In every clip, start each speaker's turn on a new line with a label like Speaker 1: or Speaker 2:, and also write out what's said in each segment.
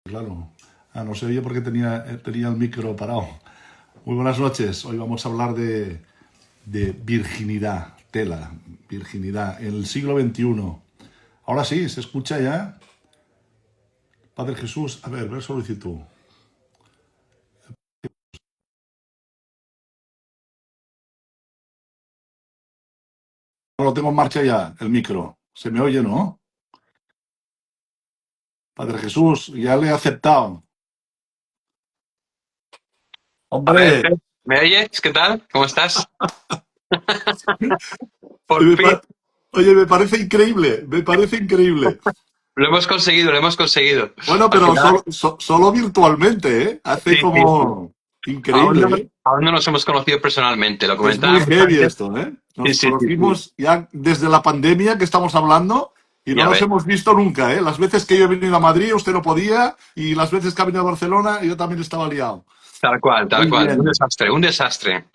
Speaker 1: Claro. No se oye porque tenía el micro parado. Muy buenas noches. Hoy vamos a hablar de virginidad, tela, virginidad, en el siglo XXI. Ahora sí, ¿se escucha ya? Padre Jesús, a ver solicitud. Lo tengo en marcha ya, el micro. ¿Se me oye, no? Padre Jesús, ya le he aceptado.
Speaker 2: A ver,
Speaker 1: Hombre,
Speaker 2: Pep, ¿me oyes? ¿Qué tal? ¿Cómo estás? Por
Speaker 1: me
Speaker 2: fin,
Speaker 1: pa- oye, me parece increíble.
Speaker 2: lo hemos conseguido, lo hemos conseguido.
Speaker 1: Bueno,
Speaker 2: Al
Speaker 1: pero
Speaker 2: final,
Speaker 1: solo virtualmente, ¿eh? Hace
Speaker 2: sí, sí, sí.
Speaker 1: como
Speaker 2: Aún no,
Speaker 1: increíble, ¿eh?
Speaker 2: aún no nos hemos conocido personalmente, lo
Speaker 1: Es muy
Speaker 2: comentábamos
Speaker 1: heavy
Speaker 2: antes.
Speaker 1: esto, ¿eh?
Speaker 2: Sí,
Speaker 1: Nos
Speaker 2: sí, sí, sí.
Speaker 1: conocimos ya desde la pandemia que estamos hablando y no
Speaker 2: Ya
Speaker 1: nos
Speaker 2: ves,
Speaker 1: hemos visto nunca, ¿eh? Las veces que yo he venido a Madrid usted no podía y las veces que ha venido a Barcelona yo también estaba liado.
Speaker 2: tal
Speaker 1: Muy
Speaker 2: cual. Un
Speaker 1: bien.
Speaker 2: desastre, un desastre.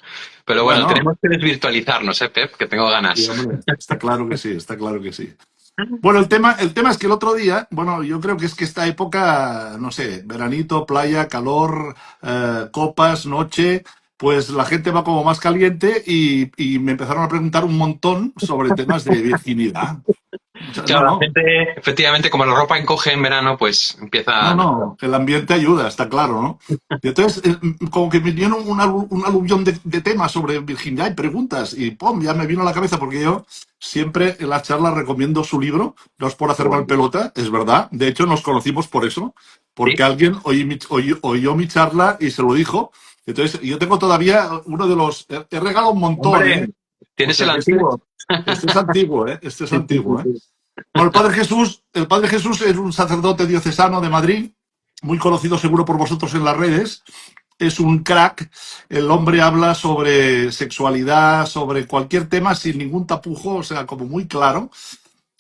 Speaker 2: Pero bueno,
Speaker 1: Bueno,
Speaker 2: tenemos que desvirtualizarnos, Pep? Que tengo
Speaker 1: sí,
Speaker 2: ganas.
Speaker 1: hombre, está claro que sí, está claro que sí. Bueno, el tema es que el otro día, bueno, yo creo que es que esta época, no sé, veranito, playa, calor, copas, noche, pues la gente va como más caliente y me empezaron a preguntar un montón sobre temas de virginidad. O sea, no,
Speaker 2: Claro, la
Speaker 1: no,
Speaker 2: gente, efectivamente, como la ropa encoge en verano, pues
Speaker 1: no,
Speaker 2: empiezan.
Speaker 1: no, el ambiente ayuda, está claro, ¿no? Y entonces, como que me dieron un aluvión de temas sobre virginidad y preguntas, y ¡pum! Ya me vino a la cabeza, porque yo siempre en las charlas recomiendo su libro, no es por
Speaker 2: Qué
Speaker 1: hacer mal
Speaker 2: bueno.
Speaker 1: pelota, es verdad, de hecho nos conocimos por eso, porque
Speaker 2: Sí,
Speaker 1: alguien oyó mi charla y se lo dijo. Entonces, yo tengo todavía uno de los, he regalado un montón,
Speaker 2: hombre,
Speaker 1: ¿eh? O
Speaker 2: tienes el
Speaker 1: sea que
Speaker 2: antiguo.
Speaker 1: este es antiguo, ¿eh? Este es
Speaker 2: Sí, sí, sí,
Speaker 1: antiguo, ¿eh?
Speaker 2: sí.
Speaker 1: Bueno, el Padre Jesús es un sacerdote diocesano de Madrid, muy conocido seguro por vosotros en las redes. Es un crack. El hombre habla sobre sexualidad, sobre cualquier tema sin ningún tapujo, o sea, como muy claro.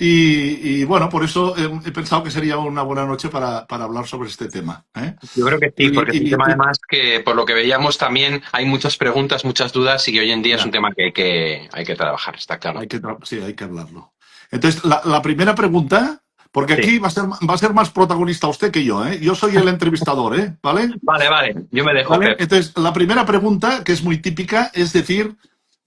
Speaker 1: Y bueno, por eso he pensado que sería una buena noche para hablar sobre este tema, ¿eh?
Speaker 2: Yo creo que sí, porque es un
Speaker 1: Y,
Speaker 2: tema
Speaker 1: y-
Speaker 2: además que por lo que veíamos también hay muchas preguntas, muchas dudas y que hoy en día es un
Speaker 1: ya,
Speaker 2: tema que hay que trabajar, está claro.
Speaker 1: sí, hay que hablarlo. Entonces, la primera pregunta, porque
Speaker 2: Sí.
Speaker 1: aquí va a ser más protagonista usted que yo, ¿eh? Yo soy el entrevistador, ¿eh? ¿Vale?
Speaker 2: Vale, vale, yo me dejo,
Speaker 1: ¿Vale?
Speaker 2: Pep.
Speaker 1: Entonces, la primera pregunta, que es muy típica, es decir,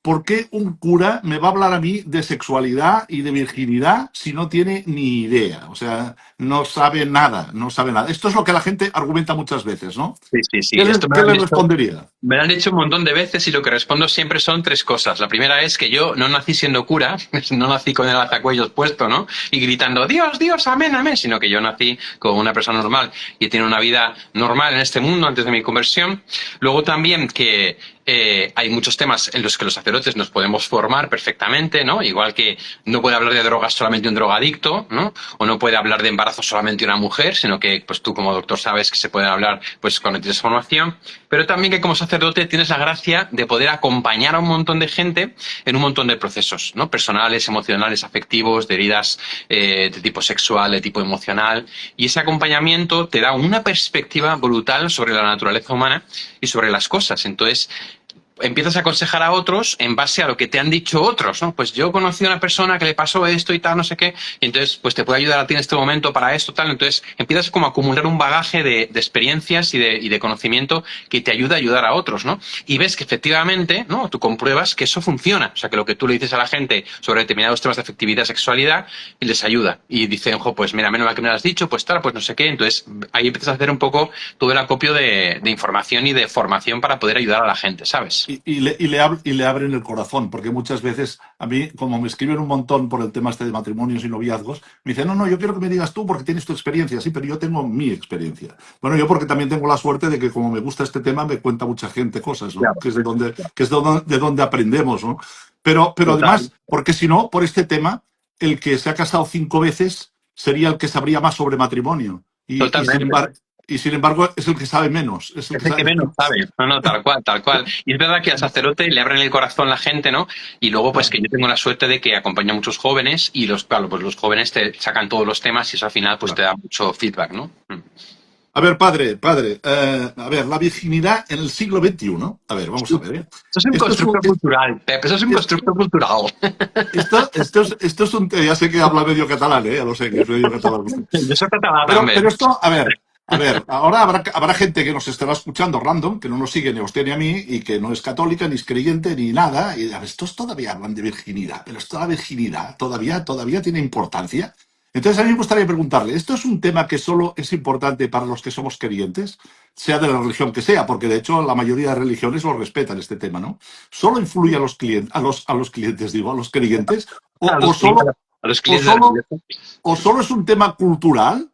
Speaker 1: ¿por qué un cura me va a hablar a mí de sexualidad y de virginidad si no tiene ni idea? O sea, no sabe nada, no sabe nada. Esto es lo que la gente argumenta muchas veces, ¿no?
Speaker 2: Sí, sí, sí.
Speaker 1: ¿Qué le,
Speaker 2: Esto me lo
Speaker 1: qué
Speaker 2: han
Speaker 1: le
Speaker 2: dicho.
Speaker 1: respondería?
Speaker 2: Me lo han dicho un montón de veces y lo que respondo siempre son tres cosas. La primera es que yo no nací siendo cura, no nací con el alzacuellos puesto, ¿no? Y gritando, Dios, Dios, amén, amén, sino que yo nací como una persona normal y he tenido una vida normal en este mundo antes de mi conversión. Luego también que hay muchos temas en los que los sacerdotes nos podemos formar perfectamente, ¿no? Igual que no puede hablar de drogas solamente un drogadicto, ¿no? O no puede hablar de embarazo solamente una mujer, sino que pues tú como doctor sabes que se puede hablar pues cuando tienes formación, pero también que como sacerdote tienes la gracia de poder acompañar a un montón de gente en un montón de procesos, ¿no? Personales, emocionales, afectivos, de heridas de tipo sexual, de tipo emocional, y ese acompañamiento te da una perspectiva brutal sobre la naturaleza humana y sobre las cosas. Entonces, empiezas a aconsejar a otros en base a lo que te han dicho otros, ¿no? Pues yo conocí a una persona que le pasó esto y tal, no sé qué, y entonces pues te puede ayudar a ti en este momento para esto, tal, entonces empiezas como a acumular un bagaje de experiencias y de conocimiento que te ayuda a ayudar a otros, ¿no? Y ves que efectivamente, ¿no? Tú compruebas que eso funciona, o sea, que lo que tú le dices a la gente sobre determinados temas de afectividad, sexualidad, y les ayuda. Y dicen, jo, pues mira, menos mal que me lo has dicho, pues tal, pues no sé qué, entonces ahí empiezas a hacer un poco todo el acopio de información y de formación para poder ayudar a la gente, ¿sabes?
Speaker 1: Y le abren el corazón, porque muchas veces a mí, como me escriben un montón por el tema este de matrimonios y noviazgos, me dicen, no, no, yo quiero que me digas tú porque tienes tu experiencia, sí, pero yo tengo mi experiencia. Bueno, yo porque también tengo la suerte de que como me gusta este tema, me cuenta mucha gente cosas, ¿no?
Speaker 2: Claro,
Speaker 1: Que es de donde,
Speaker 2: claro.
Speaker 1: que es de donde aprendemos, ¿no? Pero
Speaker 2: Total.
Speaker 1: además, porque si no, por este tema, el que se ha casado 5 veces sería el que sabría más sobre matrimonio. Y sin
Speaker 2: Totalmente.
Speaker 1: embargo, es el que sabe menos, es el
Speaker 2: Es
Speaker 1: que
Speaker 2: el que
Speaker 1: sabe
Speaker 2: menos
Speaker 1: menos.
Speaker 2: sabe. No, no, tal cual, tal cual. Y es verdad que al sacerdote le abren el corazón la gente, ¿no? Y luego, pues que yo tengo la suerte de que acompaño a muchos jóvenes y claro, pues los jóvenes te sacan todos los temas y eso al final pues te
Speaker 1: Claro.
Speaker 2: da mucho feedback, ¿no?
Speaker 1: A ver, padre, a ver, la virginidad en el siglo XXI. A ver, vamos a ver, ¿eh?
Speaker 2: Eso es un
Speaker 1: Esto es un,
Speaker 2: constructo cultural, Pep, eso es un
Speaker 1: es-
Speaker 2: constructo cultural.
Speaker 1: esto es un, ya sé que habla medio catalán, ¿eh? Ya lo sé que es medio catalán usted.
Speaker 2: Yo soy catalán
Speaker 1: Pero
Speaker 2: también.
Speaker 1: esto, a ver, A ver, ahora habrá gente que nos estará escuchando random, que no nos sigue ni a usted ni a mí, y que no es católica, ni es creyente, ni nada. Y dirán, estos todavía hablan de virginidad, pero esto de la virginidad todavía tiene importancia. Entonces a mí me gustaría preguntarle, ¿esto es un tema que solo es importante para los que somos creyentes, sea de la religión que sea? Porque de hecho la mayoría de religiones lo respetan este tema, ¿no? ¿Solo influye a los clientes, a los clientes, digo, a los creyentes?
Speaker 2: A
Speaker 1: O
Speaker 2: los,
Speaker 1: solo,
Speaker 2: a los
Speaker 1: o
Speaker 2: clientes de la
Speaker 1: solo,
Speaker 2: iglesia.
Speaker 1: o solo es un tema cultural?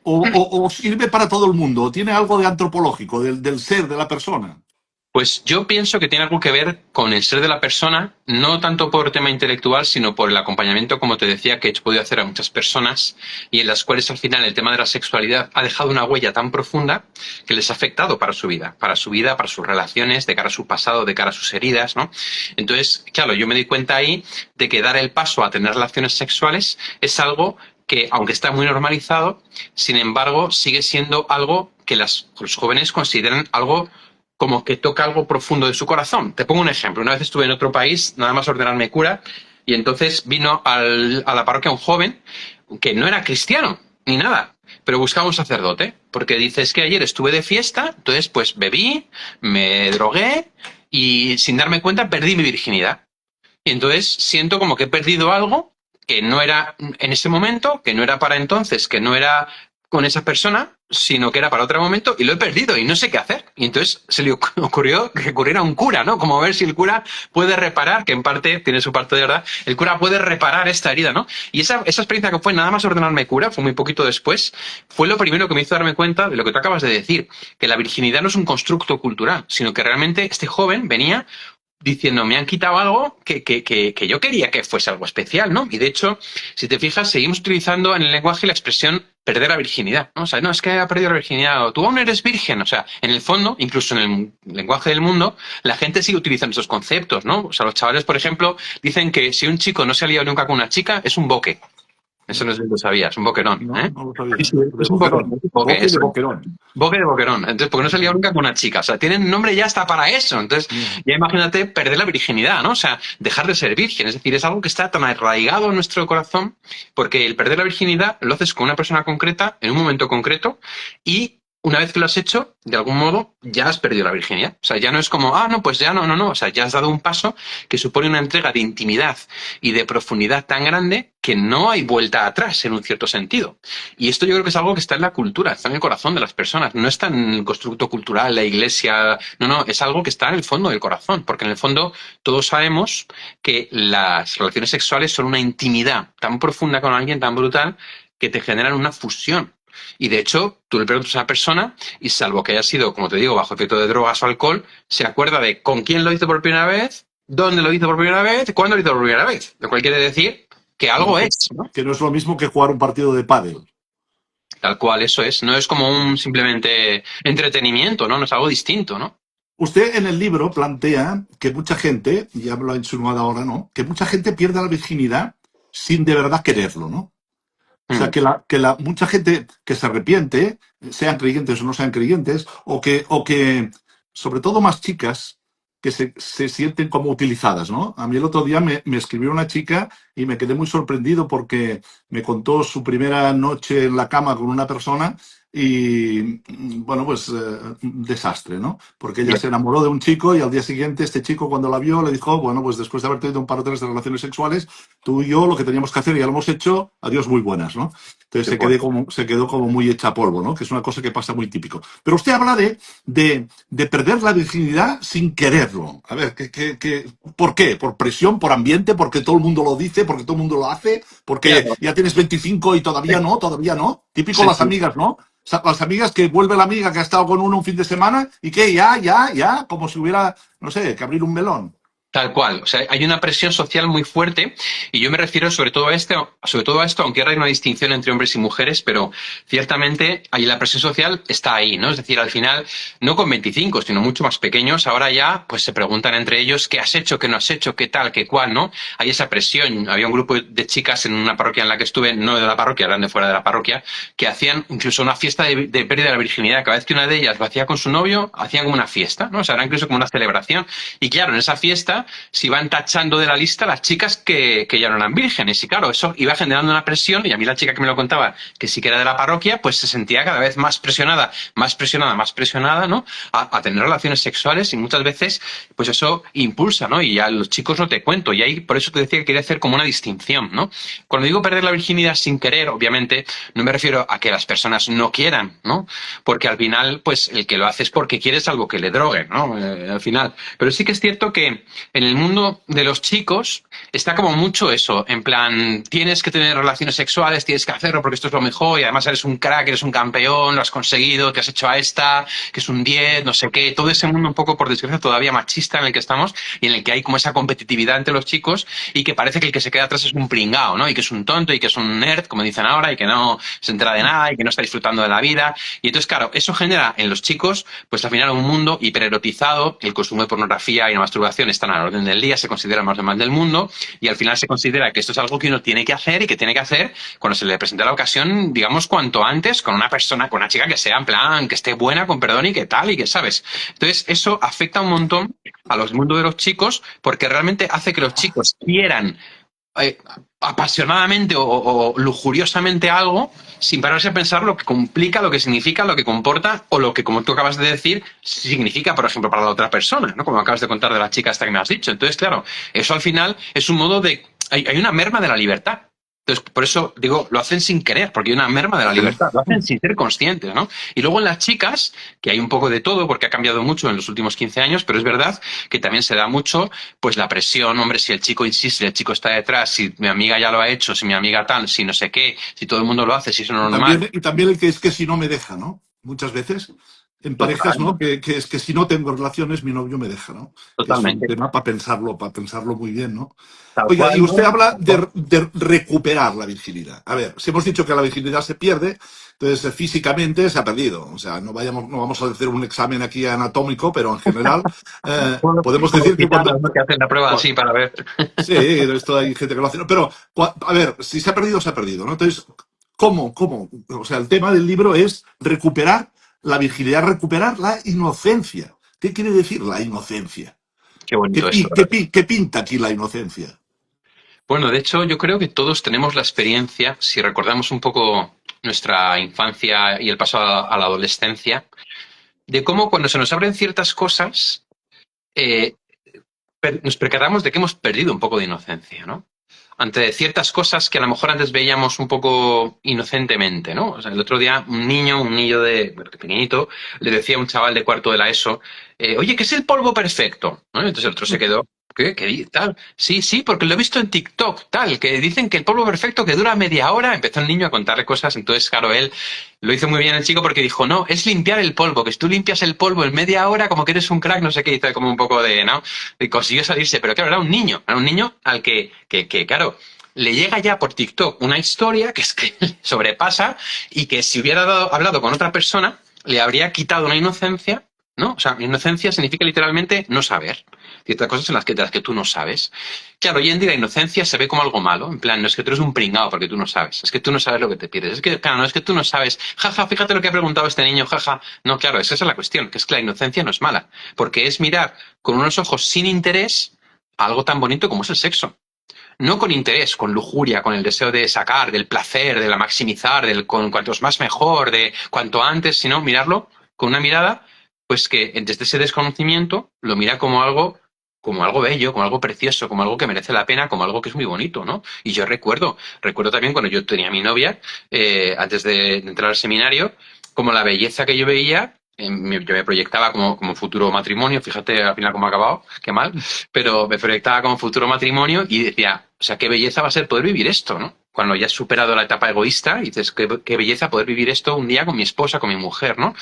Speaker 1: O sirve para todo el mundo? ¿O tiene algo de antropológico, del ser, de la persona?
Speaker 2: Pues yo pienso que tiene algo que ver con el ser de la persona, no tanto por tema intelectual, sino por el acompañamiento, como te decía, que he podido hacer a muchas personas y en las cuales al final el tema de la sexualidad ha dejado una huella tan profunda que les ha afectado para su vida, para sus relaciones, de cara a su pasado, de cara a sus heridas, ¿no? Entonces, claro, yo me di cuenta ahí de que dar el paso a tener relaciones sexuales es algo que, aunque está muy normalizado, sin embargo, sigue siendo algo que los jóvenes consideran algo como que toca algo profundo de su corazón. Te pongo un ejemplo. Una vez estuve en otro país, nada más ordenarme cura, y entonces vino a la parroquia un joven que no era cristiano, ni nada, pero buscaba un sacerdote, porque dice, es que ayer estuve de fiesta, entonces pues bebí, me drogué, y sin darme cuenta perdí mi virginidad. Y entonces siento como que he perdido algo que no era en ese momento, que no era para entonces, que no era con esa persona, sino que era para otro momento y lo he perdido y no sé qué hacer. Y entonces se le ocurrió que recurriera a un cura, ¿no? Como a ver si el cura puede reparar, que en parte tiene su parte de verdad, el cura puede reparar esta herida, ¿no? Y esa experiencia que fue nada más ordenarme cura, fue muy poquito después, fue lo primero que me hizo darme cuenta de lo que tú acabas de decir, que la virginidad no es un constructo cultural, sino que realmente este joven venía diciendo, me han quitado algo que yo quería que fuese algo especial, ¿no? Y de hecho, si te fijas, seguimos utilizando en el lenguaje la expresión perder la virginidad, ¿no? O sea, no, es que ha perdido la virginidad, o tú aún eres virgen, o sea, en el fondo, incluso en el lenguaje del mundo, la gente sigue utilizando esos conceptos, ¿no? O sea, los chavales, por ejemplo, dicen que si un chico no se ha liado nunca con una chica, es un boque. Eso no sé si lo sabías, un boquerón,
Speaker 1: No,
Speaker 2: ¿eh?
Speaker 1: no lo
Speaker 2: Sí,
Speaker 1: sabía.
Speaker 2: sí,
Speaker 1: De
Speaker 2: es un boquerón,
Speaker 1: boquerón.
Speaker 2: es un boque,
Speaker 1: Boque de
Speaker 2: eso.
Speaker 1: boquerón.
Speaker 2: Boque de boquerón. Entonces, porque no se liado nunca con una chica. O sea, tienen nombre ya hasta para eso. Entonces,
Speaker 1: Yeah.
Speaker 2: ya imagínate perder la virginidad, ¿no? O sea, dejar de ser virgen. Es decir, es algo que está tan arraigado en nuestro corazón, porque el perder la virginidad lo haces con una persona concreta, en un momento concreto, y una vez que lo has hecho, de algún modo, ya has perdido la virginidad. O sea, ya no es como, ah, no, pues ya no, no, no. O sea, ya has dado un paso que supone una entrega de intimidad y de profundidad tan grande que no hay vuelta atrás en un cierto sentido. Y esto yo creo que es algo que está en la cultura, está en el corazón de las personas. No está en el constructo cultural, la iglesia. No, no, es algo que está en el fondo del corazón. Porque en el fondo todos sabemos que las relaciones sexuales son una intimidad tan profunda con alguien, tan brutal, que te generan una fusión. Y de hecho, tú le preguntas a una persona y salvo que haya sido, como te digo, bajo efecto de drogas o alcohol, se acuerda de con quién lo hizo por primera vez, dónde lo hizo por primera vez, cuándo lo hizo por primera vez. Lo cual quiere decir que algo es, ¿no?
Speaker 1: Que no es lo mismo que jugar un partido de pádel.
Speaker 2: Tal cual, eso es. No es como un simplemente entretenimiento, ¿no? No es algo distinto, ¿no?
Speaker 1: Usted en el libro plantea que mucha gente, y ya lo ha insinuado ahora, ¿no? Que mucha gente pierde la virginidad sin de verdad quererlo, ¿no? O sea,
Speaker 2: Mm.
Speaker 1: que mucha gente que se arrepiente, sean creyentes o no sean creyentes, o que sobre todo más chicas, que se sienten como utilizadas, ¿no? A mí el otro día me escribió una chica y me quedé muy sorprendido porque me contó su primera noche en la cama con una persona y, bueno, pues un desastre, ¿no? Porque ella
Speaker 2: Ya.
Speaker 1: se enamoró de un chico y al día siguiente este chico cuando la vio le dijo, bueno, pues después de haber tenido un par o tres de relaciones sexuales, tú y yo lo que teníamos que hacer ya lo hemos hecho, adiós muy buenas, ¿no? Entonces
Speaker 2: Qué bueno.
Speaker 1: se quedó como muy hecha polvo, ¿no? Que es una cosa que pasa muy típico. Pero usted habla de perder la virginidad sin quererlo. A ver, ¿por qué? ¿Por presión, por ambiente, porque todo el mundo lo dice, porque todo el mundo lo hace, porque
Speaker 2: Claro.
Speaker 1: ya tienes 25 y todavía no, todavía no? Típico
Speaker 2: Sí,
Speaker 1: las
Speaker 2: sí.
Speaker 1: amigas, ¿no? Las amigas que vuelve la amiga que ha estado con uno un fin de semana y que ya, como si hubiera, no sé, que abrir un melón.
Speaker 2: Tal cual. O sea, hay una presión social muy fuerte y yo me refiero sobre todo a esto, aunque ahora hay una distinción entre hombres y mujeres, pero ciertamente ahí la presión social está ahí, ¿no? Es decir, al final, no con 25, sino mucho más pequeños, ahora ya pues se preguntan entre ellos qué has hecho, qué no has hecho, qué tal, qué cual, ¿no? Hay esa presión. Había un grupo de chicas en una parroquia en la que estuve, no de la parroquia, eran de fuera de la parroquia, que hacían incluso una fiesta de pérdida de la virginidad. Cada vez que una de ellas lo hacía con su novio, hacían como una fiesta, ¿no? O sea, era incluso como una celebración. Y claro, en esa fiesta lista, se iban tachando de la lista las chicas que ya no eran vírgenes. Y claro, eso iba generando una presión, y a mí la chica que me lo contaba, que sí que era de la parroquia, pues se sentía cada vez más presionada, más presionada, más presionada, ¿no? A tener relaciones sexuales, y muchas veces, pues eso impulsa, ¿no? Y a los chicos no te cuento. Y ahí, por eso te decía que quería hacer como una distinción, ¿no? Cuando digo perder la virginidad sin querer, obviamente, no me refiero a que las personas no quieran, ¿no? Porque al final, pues el que lo hace es porque quieres algo que le drogue, ¿no? Al final. Pero sí que es cierto que en el mundo de los chicos está como mucho eso, en plan, tienes que tener relaciones sexuales, tienes que hacerlo porque esto es lo mejor, y además eres un crack, eres un campeón, lo has conseguido, te has hecho a esta, que es un 10, no sé qué, todo ese mundo un poco, por desgracia, todavía machista en el que estamos, y en el que hay como esa competitividad entre los chicos, y que parece que el que se queda atrás es un pringao, ¿no? Y que es un tonto, y que es un nerd, como dicen ahora, y que no se entera de nada, y que no está disfrutando de la vida. Y entonces, claro, eso genera en los chicos, pues al final un mundo hipererotizado, el consumo de pornografía y la masturbación están a la orden del día, se considera más normal del mundo, y al final se considera que esto es algo que uno tiene que hacer, y que tiene que hacer cuando se le presenta la ocasión, digamos, cuanto antes, con una persona, con una chica que sea en plan, que esté buena, con perdón, y que tal, y que sabes. Entonces, eso afecta un montón a los mundos de los chicos, porque realmente hace que los chicos quieran eh, apasionadamente o lujuriosamente algo, sin pararse a pensar lo que complica, lo que significa, lo que comporta, o lo que, como tú acabas de decir, significa, por ejemplo, para la otra persona, ¿no? Como acabas de contar de la chica esta que me has dicho. Entonces, claro, eso al final es un modo de... Hay una merma de la libertad. Entonces, por eso digo, lo hacen sin querer, porque hay una merma de la libertad, lo hacen sin ser conscientes, ¿no? Y luego en las chicas, que hay un poco de todo, porque ha cambiado mucho en los últimos 15 años, pero es verdad que también se da mucho, pues la presión, hombre, si el chico insiste, si el chico está detrás, si mi amiga ya lo ha hecho, si mi amiga tal, si no sé qué, si todo el mundo lo hace, si eso no es normal.
Speaker 1: Y también el que es que si no me deja, ¿no? Muchas veces en parejas,
Speaker 2: Total,
Speaker 1: ¿no? Que es que si no tengo relaciones, mi novio me deja, ¿no? Que es un
Speaker 2: totalmente.
Speaker 1: tema para pensarlo muy bien, ¿no?
Speaker 2: Tal
Speaker 1: Oiga, y
Speaker 2: cual,
Speaker 1: usted
Speaker 2: ¿no?
Speaker 1: habla de recuperar la virginidad. A ver, si hemos dicho que la virginidad se pierde, entonces físicamente se ha perdido. O sea, no vamos a hacer un examen aquí anatómico, pero en general podemos
Speaker 2: Como los
Speaker 1: decir que
Speaker 2: gitanos, ¿no? Que hacen la prueba así para ver.
Speaker 1: sí, esto hay gente que lo hace. ¿No? Pero, a ver, si se ha perdido, se ha perdido, ¿no? Entonces, ¿cómo? O sea, el tema del libro es recuperar la virginidad, recuperar la inocencia. ¿Qué quiere decir la inocencia?
Speaker 2: Qué bonito esto, ¿verdad?
Speaker 1: ¿Qué pinta aquí la inocencia?
Speaker 2: Bueno, de hecho, yo creo que todos tenemos la experiencia, si recordamos un poco nuestra infancia y el paso a la adolescencia, de cómo cuando se nos abren ciertas cosas, eh, nos percatamos de que hemos perdido un poco de inocencia, ¿no? Ante ciertas cosas que a lo mejor antes veíamos un poco inocentemente, ¿no? O sea, el otro día un niño de, bueno, pequeñito, le decía a un chaval de cuarto de la ESO, oye, ¿qué es el polvo perfecto? ¿No? Entonces el otro se quedó, ¿qué tal? Sí, sí, porque lo he visto en TikTok, tal, que dicen que el polvo perfecto que dura media hora, empezó el niño a contarle cosas, entonces, claro, él lo hizo muy bien el chico porque dijo, no, es limpiar el polvo, que si tú limpias el polvo en media hora, como que eres un crack, no sé qué, hizo como un poco de, ¿no? Y consiguió salirse, pero claro, era un niño al que claro, le llega ya por TikTok una historia que es que sobrepasa y que si hubiera hablado con otra persona le habría quitado una inocencia, ¿no? O sea, inocencia significa literalmente no saber. Ciertas cosas en de las que tú no sabes. Claro, hoy en día la inocencia se ve como algo malo. En plan, no es que tú eres un pringao porque tú no sabes. Es que tú no sabes lo que te pierdes. Es que, claro, no es que tú no sabes. Jaja, fíjate lo que ha preguntado este niño, jaja. No, claro, esa es la cuestión, que es que la inocencia no es mala. Porque es mirar con unos ojos sin interés a algo tan bonito como es el sexo. No con interés, con lujuria, con el deseo de sacar, del placer, de la maximizar, del con cuantos más mejor, de cuanto antes, sino mirarlo con una mirada, pues que desde ese desconocimiento lo mira como algo bello, como algo precioso, como algo que merece la pena, como algo que es muy bonito, ¿no? Y yo recuerdo también cuando yo tenía a mi novia, antes de entrar al seminario, como la belleza que yo veía, yo me proyectaba como futuro matrimonio, fíjate al final cómo ha acabado, qué mal, pero me proyectaba como futuro matrimonio y decía, o sea, qué belleza va a ser poder vivir esto, ¿no? Cuando ya has superado la etapa egoísta, y dices, qué belleza poder vivir esto un día con mi esposa, con mi mujer, ¿no?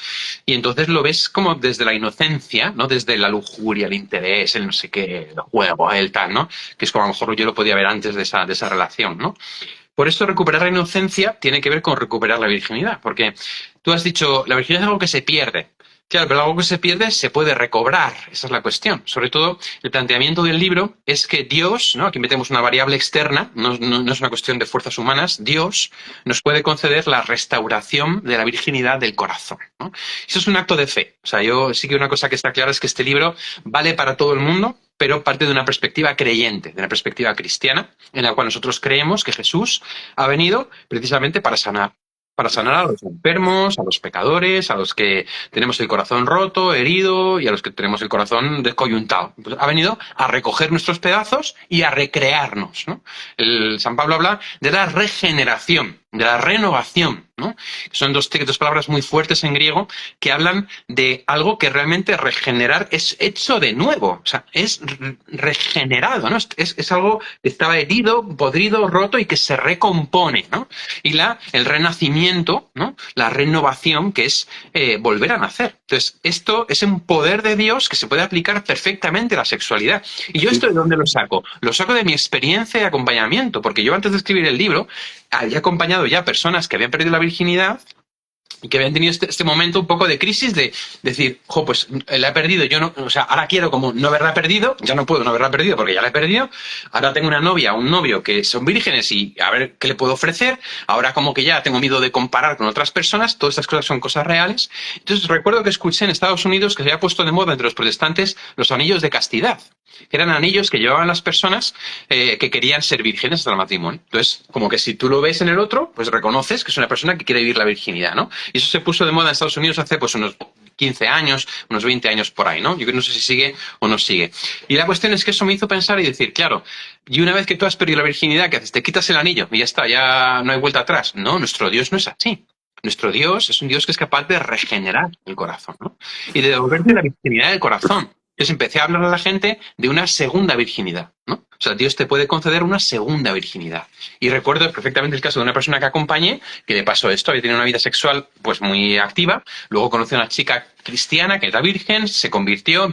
Speaker 2: Y entonces lo ves como desde la inocencia, ¿no? Desde la lujuria, el interés, el no sé qué, el juego, el tal, ¿no? Que es como a lo mejor yo lo podía ver antes de esa relación, ¿no? Por eso recuperar la inocencia tiene que ver con recuperar la virginidad, porque tú has dicho, la virginidad es algo que se pierde. Claro, pero algo que se pierde se puede recobrar, esa es la cuestión. Sobre todo, el planteamiento del libro es que Dios, ¿no? Aquí metemos una variable externa, no es una cuestión de fuerzas humanas, Dios nos puede conceder la restauración de la virginidad del corazón, ¿no? Eso es un acto de fe. O sea, yo sí que una cosa que está clara es que este libro vale para todo el mundo, pero parte de una perspectiva creyente, de una perspectiva cristiana, en la cual nosotros creemos que Jesús ha venido precisamente para sanar a los enfermos, a los pecadores, a los que tenemos el corazón roto, herido y a los que tenemos el corazón descoyuntado. Entonces, ha venido a recoger nuestros pedazos y a recrearnos, ¿no? San Pablo habla de la regeneración, de la renovación, ¿no? Son dos palabras muy fuertes en griego que hablan de algo que realmente regenerar es hecho de nuevo, o sea, es regenerado, ¿no? Es algo que estaba herido, podrido, roto y que se recompone, ¿no? Y el renacimiento, ¿no? La renovación, que es volver a nacer. Entonces, esto es un poder de Dios que se puede aplicar perfectamente a la sexualidad. ¿Y yo esto de dónde lo saco? Lo saco de mi experiencia de acompañamiento, porque yo antes de escribir el libro había acompañado ya personas que habían perdido la virginidad y que habían tenido este momento un poco de crisis de decir, jo, pues la he perdido, yo no, o sea, ahora quiero como no haberla perdido, ya no puedo no haberla perdido porque ya la he perdido, ahora tengo una novia, un novio que son vírgenes y a ver qué le puedo ofrecer, ahora como que ya tengo miedo de comparar con otras personas, todas estas cosas son cosas reales. Entonces recuerdo que escuché en Estados Unidos que se había puesto de moda entre los protestantes los anillos de castidad, que eran anillos que llevaban las personas que querían ser vírgenes hasta el matrimonio. Entonces, como que si tú lo ves en el otro, pues reconoces que es una persona que quiere vivir la virginidad, ¿no? Y eso se puso de moda en Estados Unidos hace pues unos 15 años, unos 20 años por ahí, ¿no? Yo no sé si sigue o no sigue. Y la cuestión es que eso me hizo pensar y decir, claro, y una vez que tú has perdido la virginidad, ¿qué haces? Te quitas el anillo y ya está, ya no hay vuelta atrás. No, nuestro Dios no es así. Nuestro Dios es un Dios que es capaz de regenerar el corazón, ¿no? Y de devolverte la virginidad del corazón. Entonces empecé a hablar a la gente de una segunda virginidad, ¿no? O sea, Dios te puede conceder una segunda virginidad. Y recuerdo perfectamente el caso de una persona que acompañé, que le pasó esto, había tenido una vida sexual pues muy activa, luego conoció a una chica cristiana que era virgen, se convirtió,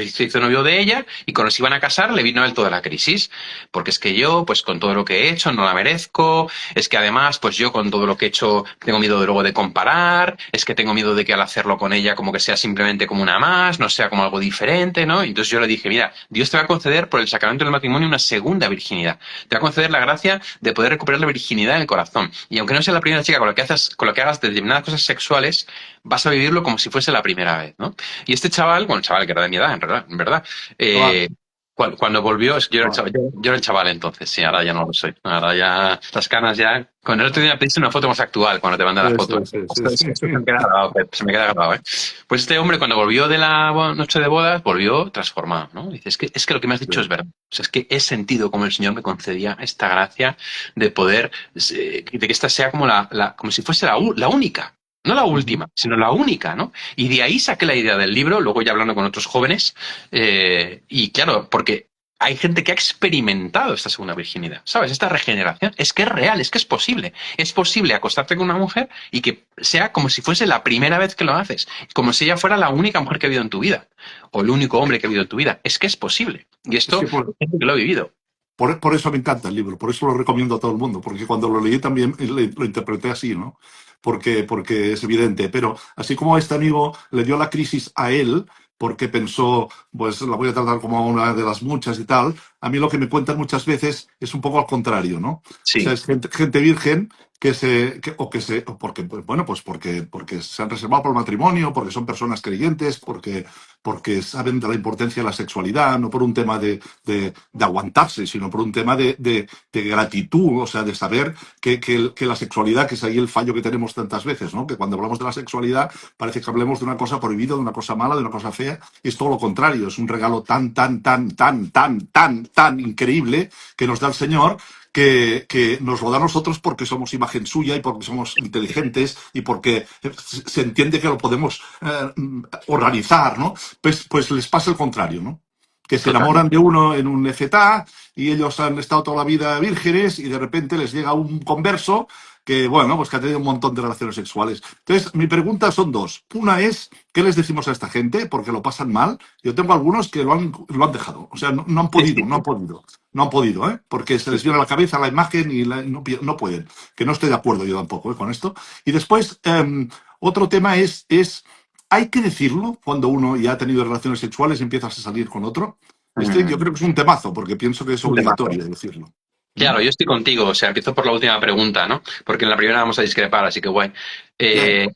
Speaker 2: se hizo novio de ella y cuando se iban a casar le vino a él toda la crisis. Porque es que yo, pues con todo lo que he hecho, no la merezco, es que además, pues yo con todo lo que he hecho tengo miedo de luego de comparar, es que tengo miedo de que al hacerlo con ella como que sea simplemente como una más, no sea como algo diferente, ¿no? Y entonces yo le dije, mira, Dios te va a conceder por el sacramento del matrimonio una segunda virginidad. Te va a conceder la gracia de poder recuperar la virginidad del corazón. Y aunque no sea la primera chica con la que hagas determinadas cosas sexuales, vas a vivirlo como si fuese la primera vez, ¿no? Y este chaval, bueno, el chaval que era de mi edad, en verdad,
Speaker 1: Chaval,
Speaker 2: cuando volvió, es que
Speaker 1: chaval.
Speaker 2: yo era el chaval entonces, sí, ahora ya no lo soy. Ahora ya, las canas ya. Con el otro día me pediste una foto más actual cuando te mandé la
Speaker 1: Sí,
Speaker 2: foto.
Speaker 1: sí, sí, sí,
Speaker 2: Esto se
Speaker 1: sí.
Speaker 2: me queda grabado, se me queda grabado, ¿eh? Pues este hombre, cuando volvió de la noche de bodas, volvió transformado, ¿no? Dice, es que lo que me has dicho es verdad. O sea, es que he sentido como el Señor me concedía esta gracia de poder, de que esta sea como como si fuese la única. No la
Speaker 1: Ujú.
Speaker 2: última, sino la única, ¿no? Y de ahí saqué la idea del libro, luego ya hablando con otros jóvenes, y claro, porque hay gente que ha experimentado esta segunda virginidad, ¿sabes? Esta regeneración. Es que es real, es que es posible. Es posible acostarte con una mujer y que sea como si fuese la primera vez que lo haces, como si ella fuera la única mujer que ha habido en tu vida, o el único hombre que ha habido en tu vida. Es que es posible. Y
Speaker 1: Es
Speaker 2: esto,
Speaker 1: que
Speaker 2: hay gente que lo ha vivido.
Speaker 1: por eso me encanta el libro, por eso lo recomiendo a todo el mundo, porque cuando lo leí también lo interpreté así, ¿no? Porque es evidente, pero así como a este amigo le dio la crisis a él, porque pensó, pues la voy a tratar como una de las muchas y tal, a mí lo que me cuentan muchas veces es un poco al contrario, ¿no? O sea,
Speaker 2: Sí.
Speaker 1: es gente virgen o porque, pues, bueno, pues porque se han reservado por el matrimonio, porque son personas creyentes, porque saben de la importancia de la sexualidad, no por un tema de aguantarse, sino por un tema de gratitud, o sea, de saber que la sexualidad, que es ahí el fallo que tenemos tantas veces, ¿no? Que cuando hablamos de la sexualidad parece que hablemos de una cosa prohibida, de una cosa mala, de una cosa fea, y es todo lo contrario, es un regalo tan increíble que nos da el Señor que nos lo da a nosotros porque somos imagen suya y porque somos inteligentes y porque se entiende que lo podemos organizar, ¿no? Pues les pasa el contrario, ¿no? Que se
Speaker 2: Total.
Speaker 1: enamoran de uno en un FTA y ellos han estado toda la vida vírgenes y de repente les llega un converso que, bueno, pues que ha tenido un montón de relaciones sexuales. Entonces, mi pregunta son dos. Una es, ¿qué les decimos a esta gente? Porque lo pasan mal. Yo tengo algunos que lo han dejado. O sea, no han
Speaker 2: Sí,
Speaker 1: podido,
Speaker 2: sí,
Speaker 1: no han podido. No han podido, ¿eh? Porque se
Speaker 2: sí.
Speaker 1: les viene a la cabeza la imagen y no pueden. Que no estoy de acuerdo yo tampoco, con esto. Y después, otro tema es, ¿hay que decirlo cuando uno ya ha tenido relaciones sexuales y empiezas a salir con otro? Yo creo que es un temazo, porque pienso que es
Speaker 2: Un temazo.
Speaker 1: obligatorio decirlo. ¿Mm?
Speaker 2: Claro, yo estoy contigo, o sea, empiezo por la última pregunta, ¿no? Porque en la primera vamos a discrepar, así que guay.
Speaker 1: Bien.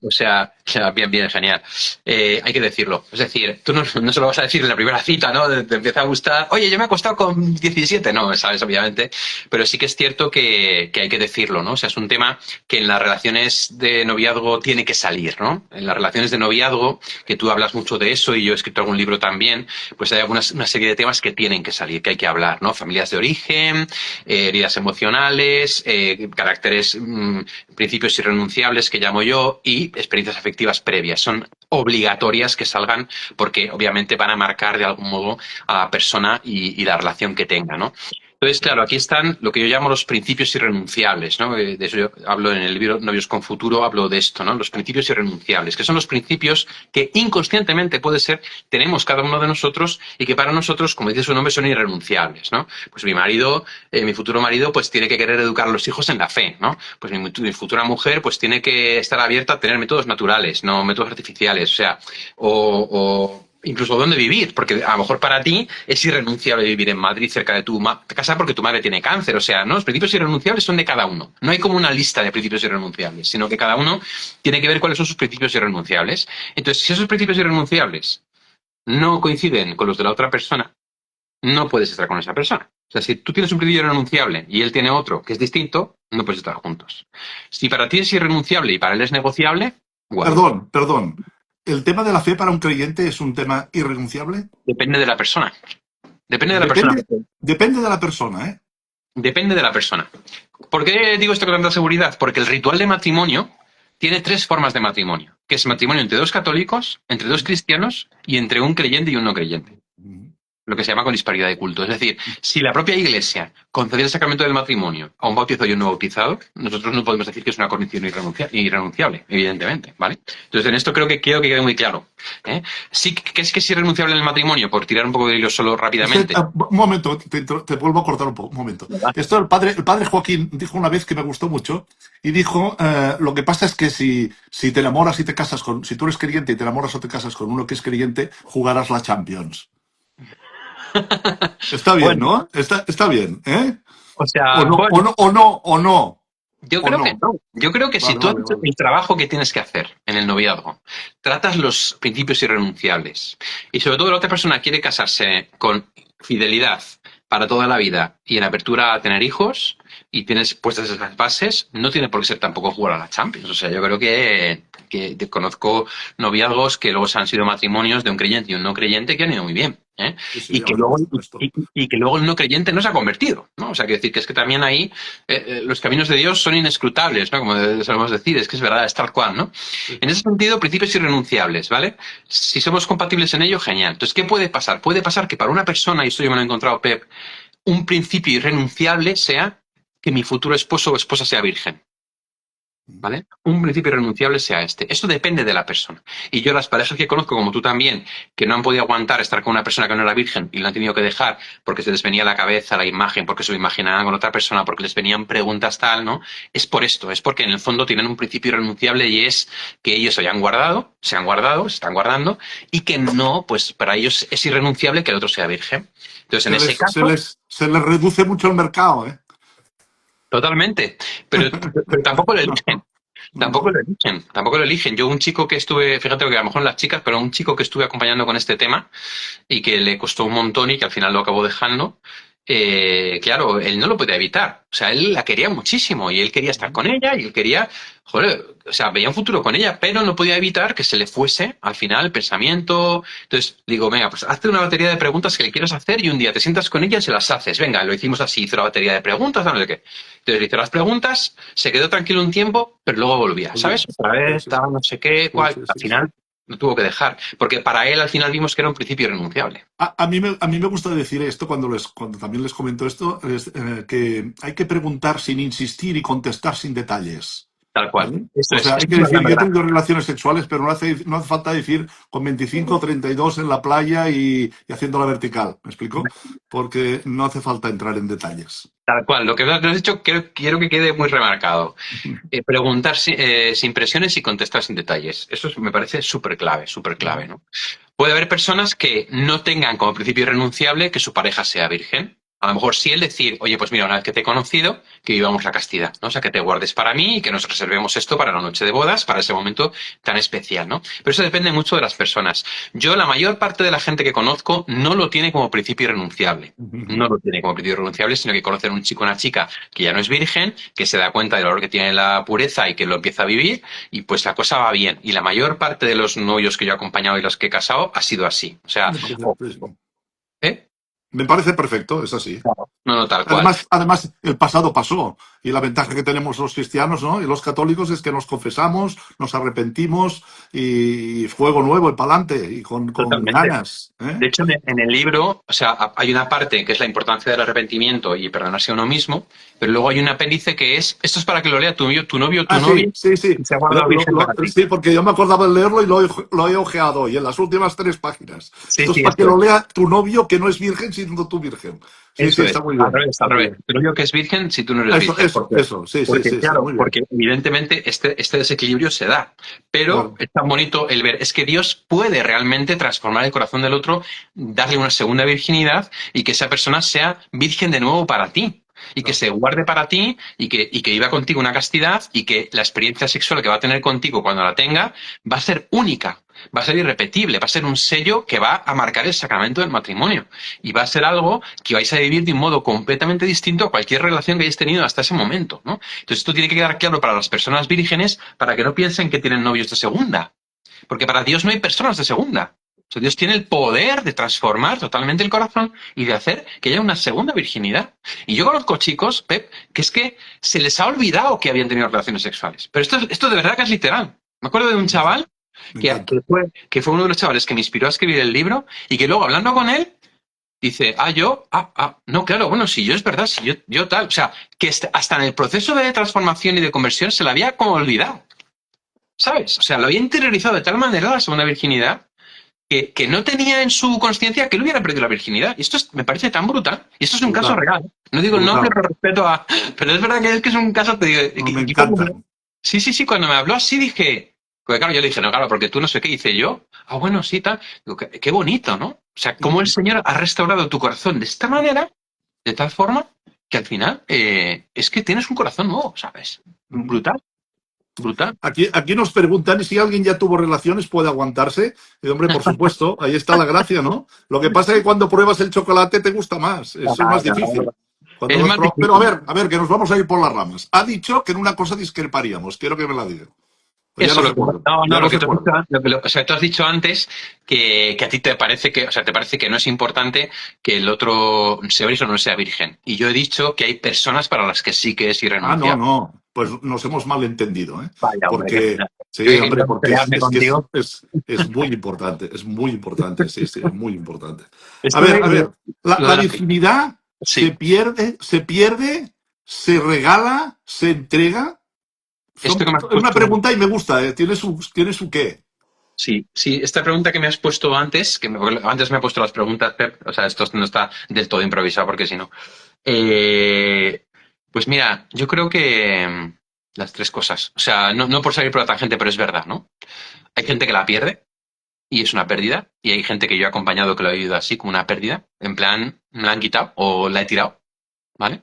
Speaker 2: Bien, bien, genial. Hay que decirlo. Es decir, tú no se lo vas a decir en la primera cita, ¿no? Te empieza a gustar. Oye, yo me he acostado con 17. No, sabes, obviamente. Pero sí que es cierto que hay que decirlo, ¿no? O sea, es un tema que en las relaciones de noviazgo tiene que salir, ¿no? En las relaciones de noviazgo, que tú hablas mucho de eso y yo he escrito algún libro también, pues hay una serie de temas que tienen que salir, que hay que hablar, ¿no? Familias de origen, heridas emocionales, caracteres, principios irrenunciables que llamo yo y experiencias afectivas previas. Son obligatorias que salgan porque obviamente van a marcar de algún modo a la persona y la relación que tenga, ¿no? Entonces, claro, aquí están lo que yo llamo los principios irrenunciables, ¿no? De eso yo hablo en el libro Novios con Futuro, hablo de esto, ¿no? Los principios irrenunciables, que son los principios que inconscientemente puede ser tenemos cada uno de nosotros y que para nosotros, como dice su nombre, son irrenunciables, ¿no? Pues mi marido, mi futuro marido, pues tiene que querer educar a los hijos en la fe, ¿no? Pues mi futura mujer, pues tiene que estar abierta a tener métodos naturales, no métodos artificiales, o sea, o incluso dónde vivir, porque a lo mejor para ti es irrenunciable vivir en Madrid cerca de tu casa porque tu madre tiene cáncer, o sea, ¿no? Los principios irrenunciables son de cada uno. No hay como una lista de principios irrenunciables, sino que cada uno tiene que ver cuáles son sus principios irrenunciables. Entonces, si esos principios irrenunciables no coinciden con los de la otra persona, no puedes estar con esa persona. O sea, si tú tienes un principio irrenunciable y él tiene otro que es distinto, no puedes estar juntos. Si para ti es irrenunciable y para él es negociable, guay.
Speaker 1: Perdón. ¿El tema de la fe para un creyente es un tema irrenunciable?
Speaker 2: Depende de la persona. Depende de la persona.
Speaker 1: Depende, depende de la persona, ¿eh?
Speaker 2: Depende de la persona. ¿Por qué digo esto con tanta seguridad? Porque el ritual de matrimonio tiene tres formas de matrimonio, que es matrimonio entre dos católicos, entre dos cristianos y entre un creyente y un no creyente. Lo que se llama con disparidad de culto. Es decir, si la propia Iglesia concediera el sacramento del matrimonio a un bautizado y un no bautizado, nosotros no podemos decir que es una condición irrenunciable, evidentemente, ¿vale? Entonces, en esto creo que quede muy claro. Sí que es irrenunciable el matrimonio, por tirar un poco de hilo solo rápidamente.
Speaker 1: Un momento, te vuelvo a cortar un momento.
Speaker 2: ¿Verdad?
Speaker 1: Esto el padre Joaquín dijo una vez que me gustó mucho y dijo, lo que pasa es que si te enamoras y te casas con, si tú eres creyente y te enamoras o te casas con uno que es creyente, jugarás la Champions. Está bien,
Speaker 2: Bueno,
Speaker 1: ¿no? Está bien, ¿eh?
Speaker 2: o
Speaker 1: O
Speaker 2: sea,
Speaker 1: no,
Speaker 2: bueno,
Speaker 1: o no,
Speaker 2: yo
Speaker 1: o
Speaker 2: creo que
Speaker 1: no.
Speaker 2: no. Yo creo que si
Speaker 1: Vale,
Speaker 2: tú
Speaker 1: vale,
Speaker 2: haces
Speaker 1: vale.
Speaker 2: el trabajo que tienes que hacer en el noviazgo, tratas los principios irrenunciables y sobre todo la otra persona quiere casarse con fidelidad para toda la vida y en apertura a tener hijos y tienes puestas esas bases, no tiene por qué ser tampoco jugar a la Champions. O sea, yo creo que conozco noviazgos que luego se han sido matrimonios de un creyente y un no creyente que han ido muy bien. ¿Eh?
Speaker 1: Sí, sí,
Speaker 2: Y
Speaker 1: ya
Speaker 2: que
Speaker 1: me
Speaker 2: luego
Speaker 1: consta esto.
Speaker 2: y que luego el no creyente no se ha convertido, ¿no? O sea, que decir que es que también ahí los caminos de Dios son inescrutables, ¿no? Como solemos decir, es que es verdad, es tal cual, ¿no?
Speaker 1: Sí.
Speaker 2: En ese sentido, principios irrenunciables, ¿vale? Si somos compatibles en ello, genial. Entonces, ¿qué puede pasar? Puede pasar que para una persona, y esto yo me lo he encontrado, Pep, un principio irrenunciable sea que mi futuro esposo o esposa sea virgen. ¿Vale? Un principio irrenunciable sea este. Esto depende de la persona. Y yo las parejas que conozco, como tú también, que no han podido aguantar estar con una persona que no era virgen y la han tenido que dejar porque se les venía a la cabeza la imagen, porque se lo imaginaban con otra persona, porque les venían preguntas tal, ¿no? Es por esto, es porque en el fondo tienen un principio irrenunciable y es que ellos se han guardado, se están guardando, y que no, pues para ellos es irrenunciable que el otro sea virgen. Entonces, en ese caso,
Speaker 1: Se les reduce mucho el mercado, ¿eh?
Speaker 2: totalmente. Pero tampoco lo eligen.
Speaker 1: No,
Speaker 2: Tampoco
Speaker 1: no.
Speaker 2: lo eligen, tampoco lo eligen. Yo un chico que estuve, fíjate que a lo mejor las chicas, pero un chico que estuve acompañando con este tema y que le costó un montón y que al final lo acabó dejando, claro, él no lo podía evitar. O sea, él la quería muchísimo y él quería estar con ella y él quería, joder, o sea, veía un futuro con ella, pero no podía evitar que se le fuese al final el pensamiento. Entonces digo, venga, pues hazte una batería de preguntas que le quieras hacer y un día te sientas con ella y se las haces. Venga, lo hicimos así, hizo la batería de preguntas, no sé qué. Entonces le hice las preguntas, se quedó tranquilo un tiempo, pero luego volvía, ¿sabes?
Speaker 1: Olvida.
Speaker 2: Otra
Speaker 1: Sí,
Speaker 2: vez,
Speaker 1: sí,
Speaker 2: tal, no sé qué,
Speaker 1: sí,
Speaker 2: cuál.
Speaker 1: sí,
Speaker 2: Al
Speaker 1: sí, sí.
Speaker 2: final lo tuvo que dejar, porque para él al final vimos que era un principio irrenunciable.
Speaker 1: A mí me gusta decir esto cuando también les comento esto, que hay que preguntar sin insistir y contestar sin detalles.
Speaker 2: Tal cual.
Speaker 1: ¿Vale?
Speaker 2: Eso
Speaker 1: O sea, hay
Speaker 2: es
Speaker 1: que
Speaker 2: una
Speaker 1: decir,
Speaker 2: gran
Speaker 1: yo he
Speaker 2: verdad.
Speaker 1: tenido relaciones sexuales, pero no hace falta decir con 25 o 32 en la playa y haciendo la vertical. ¿Me explico? Porque no hace falta entrar en detalles.
Speaker 2: Tal cual. Lo que has dicho quiero que quede muy remarcado. Preguntar sin presiones y contestar sin detalles. Me parece súper clave, ¿no? Puede haber personas que no tengan como principio irrenunciable que su pareja sea virgen. A lo mejor sí el decir, oye, pues mira, una vez que te he conocido, que vivamos la castidad, ¿no? O sea, que te guardes para mí y que nos reservemos esto para la noche de bodas, para ese momento tan especial, ¿no? Pero eso depende mucho de las personas. Yo, la mayor parte de la gente que conozco no lo tiene como principio irrenunciable. No lo tiene como principio irrenunciable, sino que conocen un chico o una chica que ya no es virgen, que se da cuenta del valor que tiene la pureza y que lo empieza a vivir, y pues la cosa va bien. Y la mayor parte de los novios que yo he acompañado y los que he casado ha sido así. O sea,
Speaker 1: Me parece,
Speaker 2: ¿eh?
Speaker 1: me parece perfecto, es así.
Speaker 2: No, no, tal cual.
Speaker 1: Además, el pasado pasó y la ventaja que tenemos los cristianos, ¿no? Y los católicos es que nos confesamos, nos arrepentimos y fuego nuevo y pa'lante y con
Speaker 2: Totalmente.
Speaker 1: ganas, ¿eh?
Speaker 2: De hecho, en el libro, o sea, hay una parte que es la importancia del arrepentimiento y perdonarse a uno mismo, pero luego hay un apéndice que es, esto es para que lo lea tu novio, tu novio, tu
Speaker 1: Ah,
Speaker 2: novia,
Speaker 1: sí, sí, sí.
Speaker 2: y se ha guardado virgen para ti.
Speaker 1: Sí, porque yo me acordaba de leerlo y lo he ojeado hoy en las últimas 3 páginas.
Speaker 2: Sí,
Speaker 1: Esto es
Speaker 2: sí,
Speaker 1: para que
Speaker 2: esto
Speaker 1: lo
Speaker 2: es.
Speaker 1: lea tu novio que no es virgen, sino tu virgen. Sí, sí,
Speaker 2: Eso es,
Speaker 1: está muy
Speaker 2: al
Speaker 1: bien.
Speaker 2: revés,
Speaker 1: Está
Speaker 2: al
Speaker 1: muy
Speaker 2: revés.
Speaker 1: bien.
Speaker 2: Tu novio que es virgen si tú no eres virgen.
Speaker 1: Eso, sí, sí,
Speaker 2: Porque
Speaker 1: sí, sí,
Speaker 2: claro,
Speaker 1: muy bien.
Speaker 2: porque evidentemente este desequilibrio se da. Pero
Speaker 1: Claro.
Speaker 2: es tan bonito el ver, es que Dios puede realmente transformar el corazón del otro, darle una segunda virginidad y que esa persona sea virgen de nuevo para ti. Y que
Speaker 1: Claro.
Speaker 2: se guarde para ti y que viva contigo una castidad y que la experiencia sexual que va a tener contigo cuando la tenga va a ser única, va a ser irrepetible, va a ser un sello que va a marcar el sacramento del matrimonio y va a ser algo que vais a vivir de un modo completamente distinto a cualquier relación que hayáis tenido hasta ese momento, ¿no? Entonces esto tiene que quedar claro para las personas vírgenes para que no piensen que tienen novios de segunda, porque para Dios no hay personas de segunda. O sea, Dios tiene el poder de transformar totalmente el corazón y de hacer que haya una segunda virginidad. Y yo conozco chicos, Pep, que es que se les ha olvidado que habían tenido relaciones sexuales. Pero esto de verdad que es literal. Me acuerdo de un chaval
Speaker 1: Me
Speaker 2: que,
Speaker 1: encanta.
Speaker 2: que fue uno de los chavales que me inspiró a escribir el libro y que luego hablando con él dice, no, claro, bueno, si yo es verdad, si yo tal, o sea, que hasta en el proceso de transformación y de conversión se la había como olvidado, ¿sabes? O sea, lo había interiorizado de tal manera la segunda virginidad que no tenía en su conciencia que él hubiera perdido la virginidad. Y esto me parece tan brutal. Y esto es un caso
Speaker 1: Brutal,
Speaker 2: real. No digo el nombre
Speaker 1: brutal.
Speaker 2: por respeto a... Pero es verdad que es un caso... Te digo,
Speaker 1: No, me encantan.
Speaker 2: sí, sí, sí, cuando me habló así dije... Porque claro, yo le dije, no, claro, porque tú no sé qué hice yo. Ah, bueno, sí, tal. Digo, qué bonito, ¿no? O sea, cómo el Señor ha restaurado tu corazón de esta manera, de tal forma, que al final es que tienes un corazón nuevo, ¿sabes? Brutal, brutal.
Speaker 1: Aquí nos preguntan si alguien ya tuvo relaciones, ¿puede aguantarse? Y hombre, por supuesto, ahí está la gracia, ¿no? Lo que pasa es que cuando pruebas el chocolate te gusta más, eso es más difícil. Cuando
Speaker 2: Es
Speaker 1: lo has
Speaker 2: más
Speaker 1: Pero
Speaker 2: difícil.
Speaker 1: a ver, que nos vamos a ir por las ramas. Ha dicho que en una cosa discreparíamos, quiero que me la diga. Pues ya
Speaker 2: Eso
Speaker 1: no
Speaker 2: lo
Speaker 1: se
Speaker 2: que
Speaker 1: acuerdan,
Speaker 2: no,
Speaker 1: ya
Speaker 2: no,
Speaker 1: no
Speaker 2: lo
Speaker 1: se
Speaker 2: que tú has
Speaker 1: acuerdan.
Speaker 2: dicho, o sea, tú has dicho antes que a ti te parece que, o sea, te parece que no es importante que el otro sea virgen o no sea virgen. Y yo he dicho que hay personas para las que sí que es
Speaker 1: Ah, no,
Speaker 2: irrenunciable.
Speaker 1: no, pues nos hemos malentendido, ¿eh?
Speaker 2: Vaya, hombre, qué
Speaker 1: Porque,
Speaker 2: pena.
Speaker 1: sí, hombre,
Speaker 2: Iba a
Speaker 1: porque
Speaker 2: pelearme contigo.
Speaker 1: es muy importante, sí, sí, es muy importante.
Speaker 2: Esto
Speaker 1: A
Speaker 2: de
Speaker 1: ver,
Speaker 2: lo de
Speaker 1: la
Speaker 2: la...
Speaker 1: virginidad
Speaker 2: Sí,
Speaker 1: se pierde, se regala, se entrega.
Speaker 2: esto que me
Speaker 1: Es
Speaker 2: has
Speaker 1: una
Speaker 2: puesto...
Speaker 1: pregunta y me gusta, ¿eh? Tiene su qué.
Speaker 2: Sí, sí, esta pregunta que me has puesto antes, porque antes me he puesto las preguntas, Pep, o sea, esto no está del todo improvisado porque si no. Eh, pues mira, yo creo que las tres cosas. O sea, no por salir por la tangente, pero es verdad, ¿no? Hay gente que la pierde y es una pérdida, y hay gente que yo he acompañado que lo ha vivido así, como una pérdida, en plan, me la han quitado o la he tirado, ¿vale?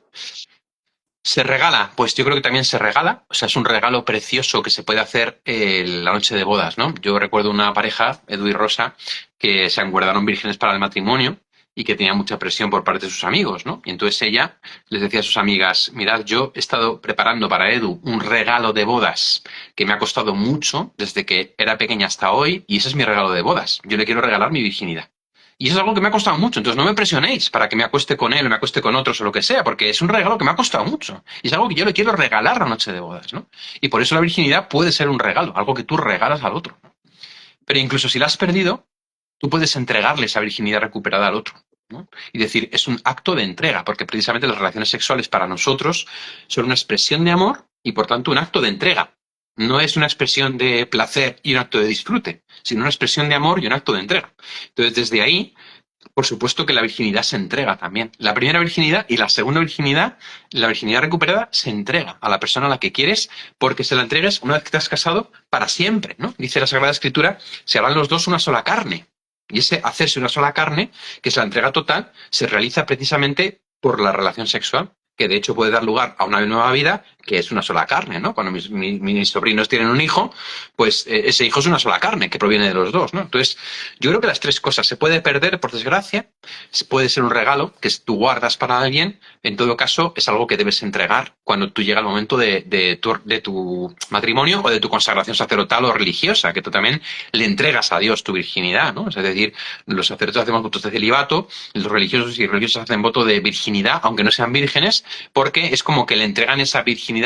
Speaker 2: Se regala, pues yo creo que también se regala, o sea, es un regalo precioso que se puede hacer la noche de bodas, ¿no? Yo recuerdo una pareja, Edu y Rosa, que se guardaron vírgenes para el matrimonio y que tenía mucha presión por parte de sus amigos, ¿no? Y entonces ella les decía a sus amigas, mirad, yo he estado preparando para Edu un regalo de bodas que me ha costado mucho desde que era pequeña hasta hoy y ese es mi regalo de bodas. Yo le quiero regalar mi virginidad. Y eso es algo que me ha costado mucho, entonces no me presionéis para que me acueste con él o me acueste con otros o lo que sea, porque es un regalo que me ha costado mucho. Y es algo que yo le quiero regalar la noche de bodas, ¿no? Y por eso la virginidad puede ser un regalo, algo que tú regalas al otro. Pero incluso si la has perdido, tú puedes entregarle esa virginidad recuperada al otro, ¿no? Y decir, es un acto de entrega, porque precisamente las relaciones sexuales para nosotros son una expresión de amor y por tanto un acto de entrega. No es una expresión de placer y un acto de disfrute, sino una expresión de amor y un acto de entrega. Entonces, desde ahí por supuesto que la virginidad se entrega también. La primera virginidad y la segunda virginidad, la virginidad recuperada, se entrega a la persona a la que quieres porque se la entregues una vez que te has casado para siempre, ¿no? Dice la Sagrada Escritura, se harán los dos una sola carne. Y ese hacerse una sola carne, que es la entrega total, se realiza precisamente por la relación sexual, que de hecho puede dar lugar a una nueva vida, que es una sola carne, ¿no? Cuando mis sobrinos tienen un hijo, pues ese hijo es una sola carne, que proviene de los dos, ¿no? Entonces, yo creo que las tres cosas se puede perder, por desgracia, puede ser un regalo que tú guardas para alguien, en todo caso, es algo que debes entregar cuando tú llega el momento de tu matrimonio o de tu consagración sacerdotal o religiosa, que tú también le entregas a Dios tu virginidad, ¿no? Es decir, los sacerdotes hacemos votos de celibato, los religiosos y religiosas hacen voto de virginidad, aunque no sean vírgenes, porque es como que le entregan esa virginidad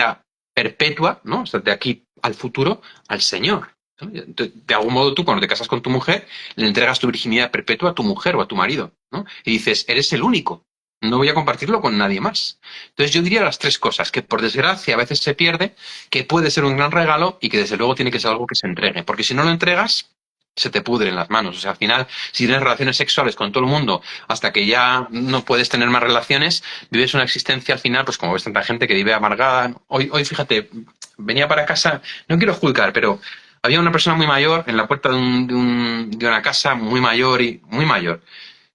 Speaker 2: perpetua, ¿no? O sea, de aquí al futuro, al Señor, ¿no? De algún modo tú, cuando te casas con tu mujer, le entregas tu virginidad perpetua a tu mujer o a tu marido, ¿no? Y dices, eres el único, no voy a compartirlo con nadie más. Entonces yo diría las tres cosas, que por desgracia a veces se pierde, que puede ser un gran regalo y que desde luego tiene que ser algo que se entregue, porque si no lo entregas, se te pudren las manos. O sea, al final, si tienes relaciones sexuales con todo el mundo hasta que ya no puedes tener más relaciones, vives una existencia al final, pues como ves tanta gente que vive amargada. Hoy fíjate, venía para casa, no quiero juzgar, pero había una persona muy mayor en la puerta de una casa muy mayor y muy mayor.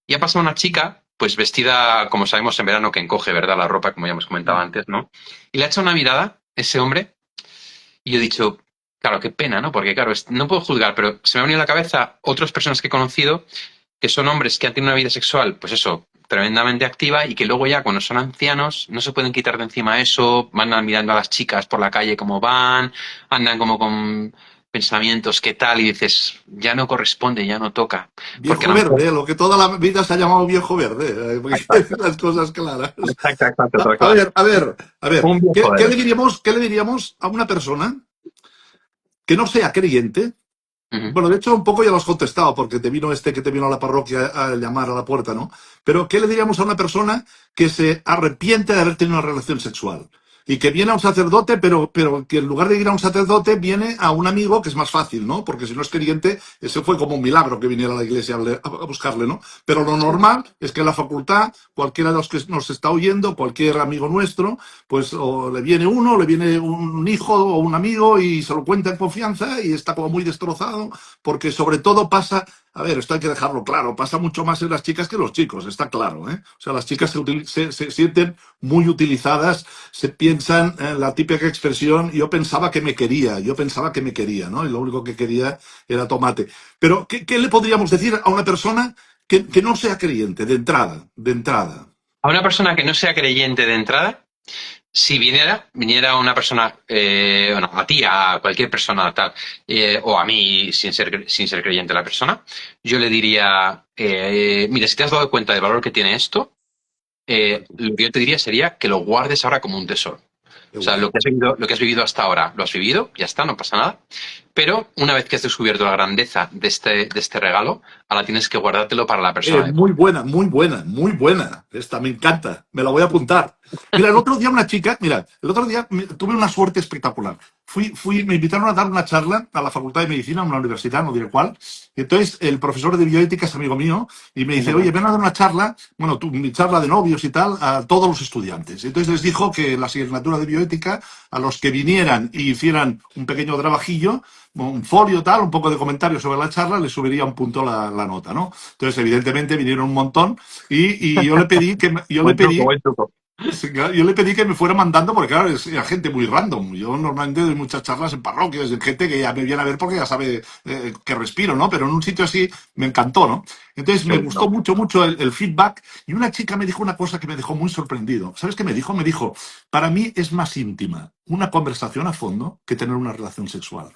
Speaker 2: Y ha pasado una chica, pues vestida, como sabemos en verano, que encoge, ¿verdad? La ropa, como ya hemos comentado antes, ¿no? Y le ha echado una mirada, ese hombre, y yo he dicho, claro, qué pena, ¿no? Porque, claro, no puedo juzgar, pero se me ha venido a la cabeza otras personas que he conocido que son hombres que han tenido una vida sexual, pues eso, tremendamente activa y que luego ya cuando son ancianos no se pueden quitar de encima eso, van mirando a las chicas por la calle como van, andan como con pensamientos, ¿qué tal? Y dices, ya no corresponde, ya no toca. Porque a
Speaker 1: Viejo
Speaker 2: lo mejor...
Speaker 1: verde, lo que toda la vida se ha llamado viejo verde, porque hay que decir las cosas claras.
Speaker 2: Exacto, exacto,
Speaker 1: A,
Speaker 2: todo
Speaker 1: a
Speaker 2: claro.
Speaker 1: ver, a ver, a ver,
Speaker 2: Un viejo verde.
Speaker 1: qué le diríamos a una persona que no sea creyente?
Speaker 2: Ujú.
Speaker 1: Bueno, de hecho, un poco ya lo has contestado, porque te vino este que te vino a la parroquia a llamar a la puerta, ¿no? Pero, ¿qué le diríamos a una persona que se arrepiente de haber tenido una relación sexual? Y que viene a un sacerdote, pero que en lugar de ir a un sacerdote, viene a un amigo, que es más fácil, ¿no? Porque si no es creyente, ese fue como un milagro que viniera a la iglesia a buscarle, ¿no? Pero lo
Speaker 2: Sí.
Speaker 1: normal es que en la facultad, cualquiera de los que nos está oyendo, cualquier amigo nuestro, pues o le viene uno, o le viene un hijo o un amigo y se lo cuenta en confianza y está como muy destrozado porque sobre todo pasa, a ver, esto hay que dejarlo claro, pasa mucho más en las chicas que en los chicos, está claro, ¿eh? O sea, las chicas se sienten muy utilizadas, se piensan en la típica expresión, yo pensaba que me quería, ¿no? Y lo único que quería era tomate. Pero, ¿qué le podríamos decir a una persona que no sea creyente, de entrada, de entrada?
Speaker 2: A una persona que no sea creyente de entrada, si viniera una persona, bueno, a ti, a cualquier persona tal, o a mí sin ser creyente la persona, yo le diría, mira, si te has dado cuenta del valor que tiene esto, lo que yo te diría sería que lo guardes ahora como un tesoro.
Speaker 1: Qué
Speaker 2: O sea,
Speaker 1: guay.
Speaker 2: lo que has vivido hasta ahora, lo has vivido, ya está, no pasa nada. Pero una vez que has descubierto la grandeza de este regalo, ahora tienes que guardártelo para la persona de por
Speaker 1: Muy buena, muy buena, muy buena. Esta me encanta, me la voy a apuntar. Mira, el otro día una chica, mira, el otro día tuve una suerte espectacular. Me invitaron a dar una charla a la Facultad de Medicina, a una universidad, no diré cuál. Y entonces el profesor de bioética es amigo mío y me dice, oye, ven a dar una charla, bueno, mi charla de novios y tal, a todos los estudiantes. Y entonces les dijo que la asignatura de bioética, a los que vinieran y hicieran un pequeño trabajillo, un folio tal, un poco de comentarios sobre la charla, le subiría un punto la nota, ¿no? Entonces, evidentemente, vinieron un montón y yo le pedí que
Speaker 2: Buen truco, buen truco.
Speaker 1: sí, claro, yo le pedí que me fuera mandando, porque claro, era gente muy random. Yo normalmente doy muchas charlas en parroquias, en gente que ya me viene a ver porque ya sabe que respiro, ¿no? Pero en un sitio así me encantó, ¿no? Entonces
Speaker 2: Qué
Speaker 1: me gustó
Speaker 2: bueno.
Speaker 1: mucho, mucho el feedback y una chica me dijo una cosa que me dejó muy sorprendido. ¿Sabes qué me dijo? Me dijo, para mí es más íntima una conversación a fondo que tener una relación sexual.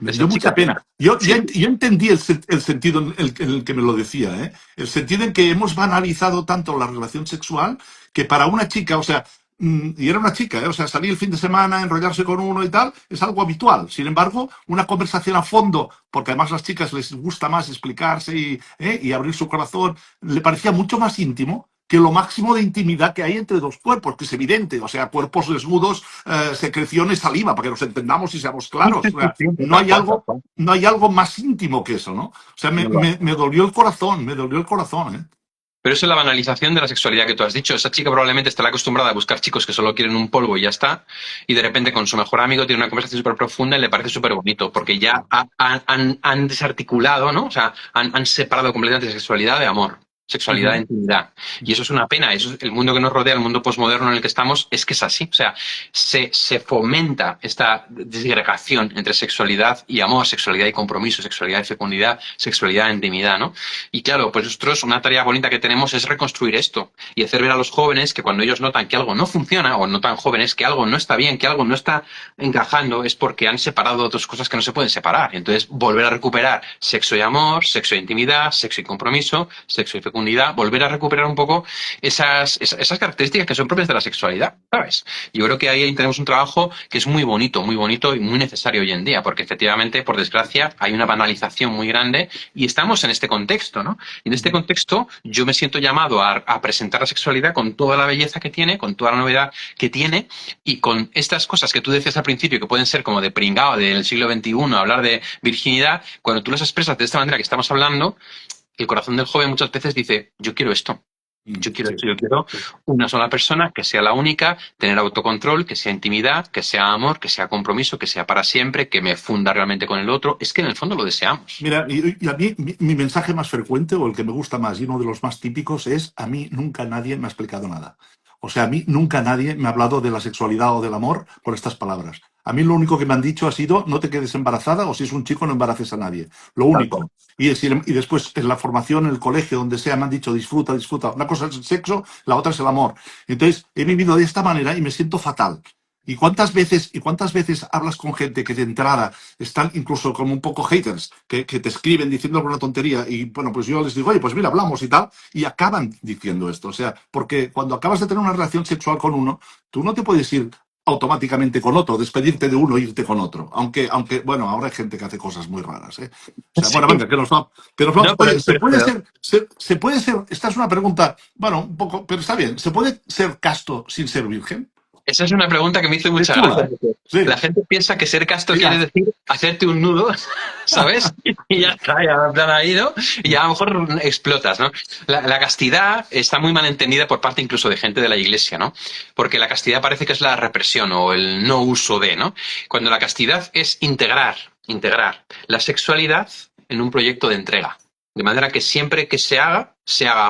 Speaker 1: Me
Speaker 2: Esa
Speaker 1: dio
Speaker 2: chica,
Speaker 1: mucha pena. Yo,
Speaker 2: sí,
Speaker 1: yo entendí el sentido en el que me lo decía, ¿eh? El sentido en que hemos banalizado tanto la relación sexual que para una chica, o sea, y era una chica, ¿eh? O sea, salir el fin de semana, enrollarse con uno y tal, es algo habitual. Sin embargo, una conversación a fondo, porque además a las chicas les gusta más explicarse y abrir su corazón, le parecía mucho más íntimo que lo máximo de intimidad que hay entre dos cuerpos, que es evidente, o sea, cuerpos desnudos, secreciones, saliva, para que nos entendamos y seamos
Speaker 2: sí,
Speaker 1: claros. O
Speaker 2: sí,
Speaker 1: sea,
Speaker 2: sí, tal cual, tal cual.
Speaker 1: no hay algo más íntimo que eso, ¿no? O sea,
Speaker 2: No lo hay.
Speaker 1: me dolió el corazón, me dolió el corazón, ¿eh?
Speaker 2: Pero eso es la banalización de la sexualidad que tú has dicho. Esa chica probablemente estará acostumbrada a buscar chicos que solo quieren un polvo y ya está. Y de repente con su mejor amigo tiene una conversación súper profunda y le parece súper bonito, porque ya han desarticulado, ¿no? O sea, han separado completamente sexualidad de amor. Sexualidad de
Speaker 1: Ujú.
Speaker 2: intimidad. Y eso es una pena. Eso es el mundo que nos rodea, el mundo posmoderno en el que estamos, es que es así. O sea, se fomenta esta disgregación entre sexualidad y amor, sexualidad y compromiso, sexualidad y fecundidad, sexualidad e intimidad, ¿no? Y claro, pues nosotros una tarea bonita que tenemos es reconstruir esto y hacer ver a los jóvenes que cuando ellos notan que algo no funciona, o notan jóvenes que algo no está bien, que algo no está encajando, es porque han separado otras cosas que no se pueden separar. Entonces, volver a recuperar sexo y amor, sexo e intimidad, sexo y compromiso, sexo y fecundidad, volver a recuperar un poco esas características que son propias de la sexualidad, ¿sabes? Yo creo que ahí tenemos un trabajo que es muy bonito y muy necesario hoy en día, porque efectivamente, por desgracia, hay una banalización muy grande y estamos en este contexto, ¿no? Y en este
Speaker 1: Ujú.
Speaker 2: contexto, yo me siento llamado a presentar la sexualidad con toda la belleza que tiene, con toda la novedad que tiene y con estas cosas que tú decías al principio que pueden ser como de pringao del siglo XXI, hablar de virginidad, cuando tú las expresas de esta manera que estamos hablando, el corazón del joven muchas veces dice, yo quiero esto.
Speaker 1: Sí,
Speaker 2: Yo quiero
Speaker 1: sí.
Speaker 2: una sola persona que sea la única, tener autocontrol, que sea intimidad, que sea amor, que sea compromiso, que sea para siempre, que me funda realmente con el otro. Es que en el fondo lo deseamos.
Speaker 1: Mira, y a mí mi mensaje más frecuente o el que me gusta más y uno de los más típicos es: a mí nunca nadie me ha explicado nada. O sea, a mí nunca nadie me ha hablado de la sexualidad o del amor con estas palabras. A mí lo único que me han dicho ha sido: no te quedes embarazada, o si es un chico no embaraces a nadie. Lo
Speaker 2: Tal cual.
Speaker 1: único. Y después en la formación, en el colegio, donde sea, me han dicho: disfruta, disfruta. Una cosa es el sexo, la otra es el amor. Entonces he vivido de esta manera y me siento fatal. ¿Y cuántas veces hablas con gente que de entrada están incluso como un poco haters, que te escriben diciendo alguna tontería y bueno, pues yo les digo, oye, pues mira, hablamos y tal, y acaban diciendo esto? O sea, porque cuando acabas de tener una relación sexual con uno, tú no te puedes ir automáticamente con otro, despedirte de uno e irte con otro. Aunque, bueno, ahora hay gente que hace cosas muy raras, ¿eh? O sea,
Speaker 2: Sí.
Speaker 1: bueno, venga, que nos vamos.
Speaker 2: No,
Speaker 1: Oye, ¿se puede
Speaker 2: pero
Speaker 1: ser, esta es una pregunta, bueno, un poco, pero está bien, ¿se puede ser casto sin ser virgen?
Speaker 2: esa es una pregunta que me hizo
Speaker 1: Es
Speaker 2: mucha
Speaker 1: chula,
Speaker 2: gracia,
Speaker 1: ¿eh?
Speaker 2: porque la
Speaker 1: Sí,
Speaker 2: gente piensa que ser casto
Speaker 1: sí,
Speaker 2: quiere decir hacerte un nudo, ¿sabes? Y ya está, ya en plan ahí, ¿no? Y ya a lo mejor explotas, ¿no? La castidad está muy mal entendida por parte incluso de gente de la iglesia, ¿no? Porque la castidad parece que es la represión o el no uso de, ¿no? Cuando la castidad es integrar la sexualidad en un proyecto de entrega. De manera que siempre que se haga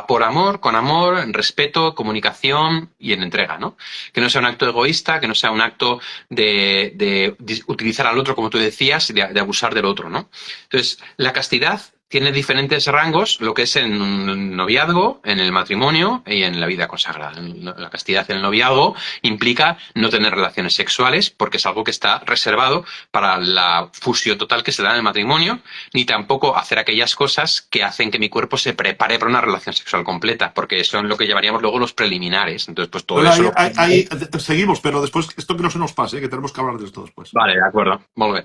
Speaker 2: por amor, con amor, en respeto, comunicación y en entrega, ¿no? Que no sea un acto egoísta, que no sea un acto de utilizar al otro, como tú decías, de abusar del otro, ¿no? Entonces, la castidad tiene diferentes rangos, lo que es en un noviazgo, en el matrimonio y en la vida consagrada. La castidad en el noviazgo implica no tener relaciones sexuales, porque es algo que está reservado para la fusión total que se da en el matrimonio, ni tampoco hacer aquellas cosas que hacen que mi cuerpo se prepare para una relación sexual completa, porque eso es lo que llamaríamos luego los preliminares. Entonces, pues todo
Speaker 1: bueno,
Speaker 2: eso
Speaker 1: ahí,
Speaker 2: lo...
Speaker 1: ahí- ahí seguimos, pero después, esto que no se nos pase, que tenemos que hablar de esto después.
Speaker 2: Vale, de acuerdo. Muy bien.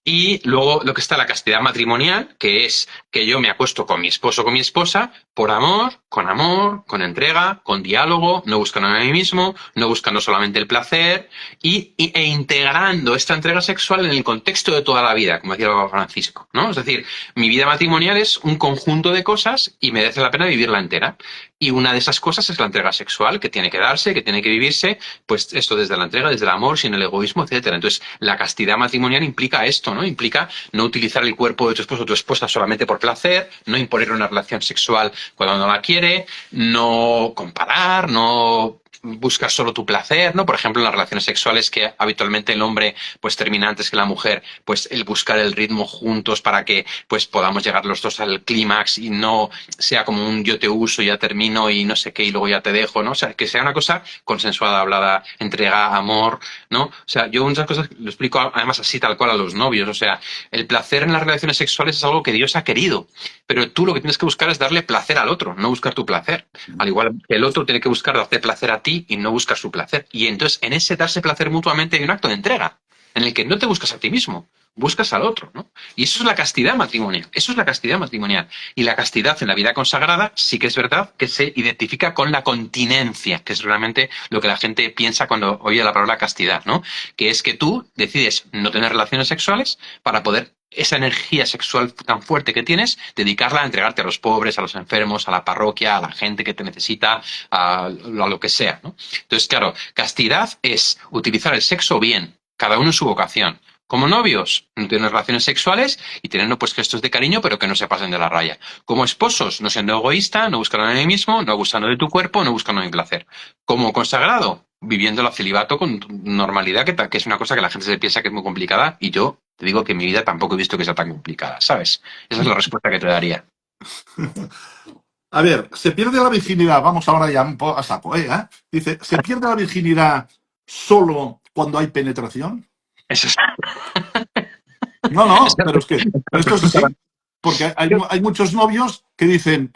Speaker 2: Y luego lo que está la castidad matrimonial, que es que yo me acuesto con mi esposo o con mi esposa por amor, con entrega, con diálogo, no buscando a mí mismo, no buscando solamente el placer e integrando esta entrega sexual en el contexto de toda la vida, como decía el Papa Francisco, ¿no? Es decir, mi vida matrimonial es un conjunto de cosas y merece la pena vivirla entera. Y una de esas cosas es la entrega sexual, que tiene que darse, que tiene que vivirse, pues esto desde la entrega, desde el amor, sin el egoísmo, etcétera. Entonces, la castidad matrimonial implica esto, ¿no? Implica no utilizar el cuerpo de tu esposo o tu esposa solamente por placer, no imponer una relación sexual cuando no la quiere, no comparar, no buscar solo tu placer, ¿no? Por ejemplo, en las relaciones sexuales que habitualmente el hombre pues termina antes que la mujer, pues el buscar el ritmo juntos para que pues podamos llegar los dos al clímax y no sea como un yo te uso, ya termino y no sé qué y luego ya te dejo, ¿no? O sea, que sea una cosa consensuada, hablada, entrega, amor, ¿no? O sea, yo muchas cosas lo explico además así tal cual a los novios, o sea, el placer en las relaciones sexuales es algo que Dios ha querido, pero tú lo que tienes que buscar es darle placer al otro, no buscar tu placer. Al igual que el otro tiene que buscar darte placer a ti y no buscar su placer. Y entonces en ese darse placer mutuamente hay un acto de entrega, en el que no te buscas a ti mismo, buscas al otro, ¿no? Y eso es la castidad matrimonial, eso es la castidad matrimonial. Y la castidad en la vida consagrada sí que es verdad que se identifica con la continencia, que es realmente lo que la gente piensa cuando oye la palabra castidad, ¿no? Que es que tú decides no tener relaciones sexuales para poder esa energía sexual tan fuerte que tienes, dedicarla a entregarte a los pobres, a los enfermos, a la parroquia, a la gente que te necesita, a lo que sea, ¿no? Entonces, claro, castidad es utilizar el sexo bien, cada uno en su vocación. Como novios, no tener relaciones sexuales y teniendo pues gestos de cariño, pero que no se pasen de la raya. Como esposos, no siendo egoísta, no buscando a mí mismo, no abusando de tu cuerpo, no buscando mi placer. Como consagrado, viviendo el celibato con normalidad, que es una cosa que la gente se piensa que es muy complicada, y yo te digo que en mi vida tampoco he visto que sea tan complicada, ¿sabes? Esa es la respuesta que te daría.
Speaker 1: A ver, se pierde la virginidad, vamos ahora ya un poco a saco, ¿eh? Dice, ¿se pierde la virginidad solo cuando hay penetración?
Speaker 2: Eso es,
Speaker 1: No,
Speaker 2: esa
Speaker 1: no,
Speaker 2: es
Speaker 1: pero
Speaker 2: la
Speaker 1: esto es
Speaker 2: pregunta.
Speaker 1: así, porque hay muchos novios que dicen,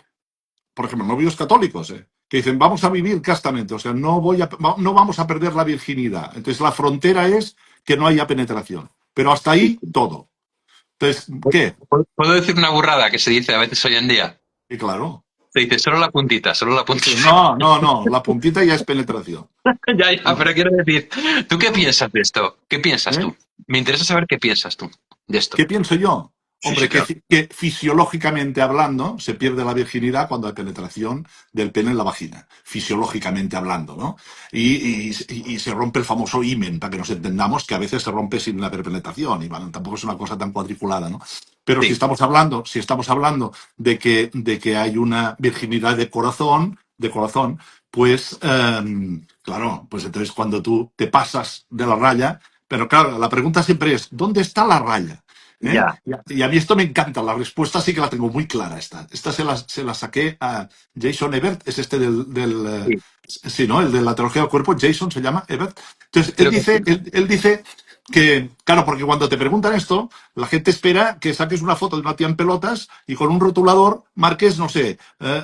Speaker 1: por ejemplo, novios católicos, que dicen, vamos a vivir castamente, o sea, no vamos a perder la virginidad. Entonces, la frontera es que no haya penetración. Pero hasta ahí, todo. Entonces, ¿qué?
Speaker 2: ¿Puedo decir una burrada que se dice a veces hoy en día?
Speaker 1: Y claro,
Speaker 2: Se dice solo la puntita, solo la puntita.
Speaker 1: no, no, no, la puntita ya es penetración.
Speaker 2: Ya, ya, pero quiero decir, ¿tú qué piensas de esto? ¿Qué piensas
Speaker 1: ¿Eh?
Speaker 2: tú? Me interesa saber qué piensas tú de esto.
Speaker 1: ¿Qué pienso yo?
Speaker 2: Sí, sí,
Speaker 1: Hombre,
Speaker 2: claro.
Speaker 1: que fisiológicamente hablando se pierde la virginidad cuando hay penetración del pene en la vagina, fisiológicamente hablando, ¿no? Y se rompe el famoso himen, para que nos entendamos, que a veces se rompe sin haber penetración, y bueno, tampoco es una cosa tan cuadriculada, ¿no? Pero
Speaker 2: Sí,
Speaker 1: si estamos hablando de que hay una virginidad de corazón, pues claro, pues entonces cuando tú te pasas de la raya, pero claro, la pregunta siempre es, ¿dónde está la raya? ¿Eh?
Speaker 2: ya.
Speaker 1: Y a mí esto me encanta, la respuesta sí que la tengo muy clara. Esta se la saqué a Jason Ebert, es este
Speaker 2: Sí,
Speaker 1: sí, ¿no? El de la teología del cuerpo, Jason se llama Ebert. Entonces,
Speaker 2: creo que sí.
Speaker 1: él dice que, claro, porque cuando te preguntan esto, la gente espera que saques una foto de una tía en pelotas y con un rotulador marques, no sé,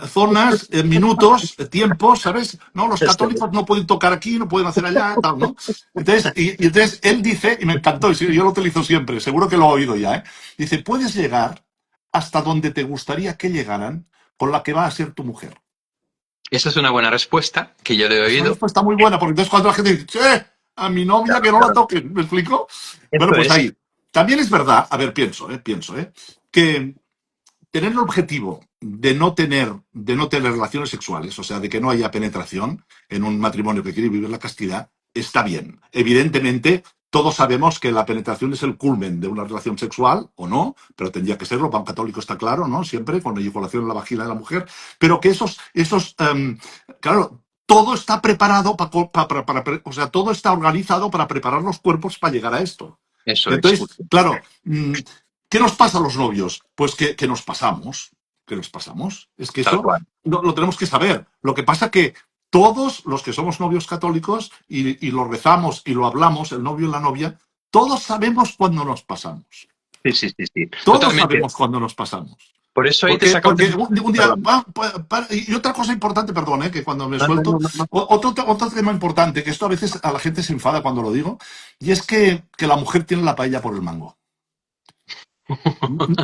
Speaker 1: zonas, minutos, tiempos, ¿sabes? No, los
Speaker 2: Esto
Speaker 1: católicos no pueden tocar aquí, no pueden hacer allá, tal, ¿no? Entonces, y entonces él dice, y me encantó, y yo lo utilizo siempre, seguro que lo ha oído ya, ¿eh? Dice, puedes llegar hasta donde te gustaría que llegaran con la que va a ser tu mujer.
Speaker 2: esa es una buena respuesta que yo le he
Speaker 1: Es una
Speaker 2: oído.
Speaker 1: respuesta muy buena, porque entonces cuando la gente dice, che, a mi novia
Speaker 2: Claro,
Speaker 1: que no la
Speaker 2: claro.
Speaker 1: toquen, ¿me explico? Bueno,
Speaker 2: Esto
Speaker 1: pues
Speaker 2: es.
Speaker 1: ahí. También es verdad, a ver, que tener el objetivo de no tener relaciones sexuales, o sea, de que no haya penetración en un matrimonio que quiere vivir la castidad, está bien. Evidentemente, todos sabemos que la penetración es el culmen de una relación sexual, o no, pero tendría que serlo, para un católico está claro, ¿no? Siempre, con la eyaculación en la vagina de la mujer, pero que claro, todo está preparado o sea, todo está organizado para preparar los cuerpos para llegar a esto.
Speaker 2: Eso es,
Speaker 1: Entonces,
Speaker 2: justo.
Speaker 1: claro, ¿qué nos pasa a los novios? Pues que nos pasamos, que nos pasamos. Es que
Speaker 2: Tal
Speaker 1: eso
Speaker 2: cual.
Speaker 1: lo tenemos que saber. Lo que pasa que todos los que somos novios católicos y lo rezamos y lo hablamos, el novio y la novia, todos sabemos cuándo nos pasamos.
Speaker 2: Sí, sí, sí, sí.
Speaker 1: Todos
Speaker 2: Totalmente.
Speaker 1: sabemos cuándo nos pasamos.
Speaker 2: Por eso ahí te saca un...
Speaker 1: Porque un día,
Speaker 2: Perdón.
Speaker 1: y otra cosa importante, perdón, que cuando me
Speaker 2: No, no,
Speaker 1: suelto,
Speaker 2: no, no.
Speaker 1: otro tema importante, que esto a veces a la gente se enfada cuando lo digo, y es que la mujer tiene la paella por el mango.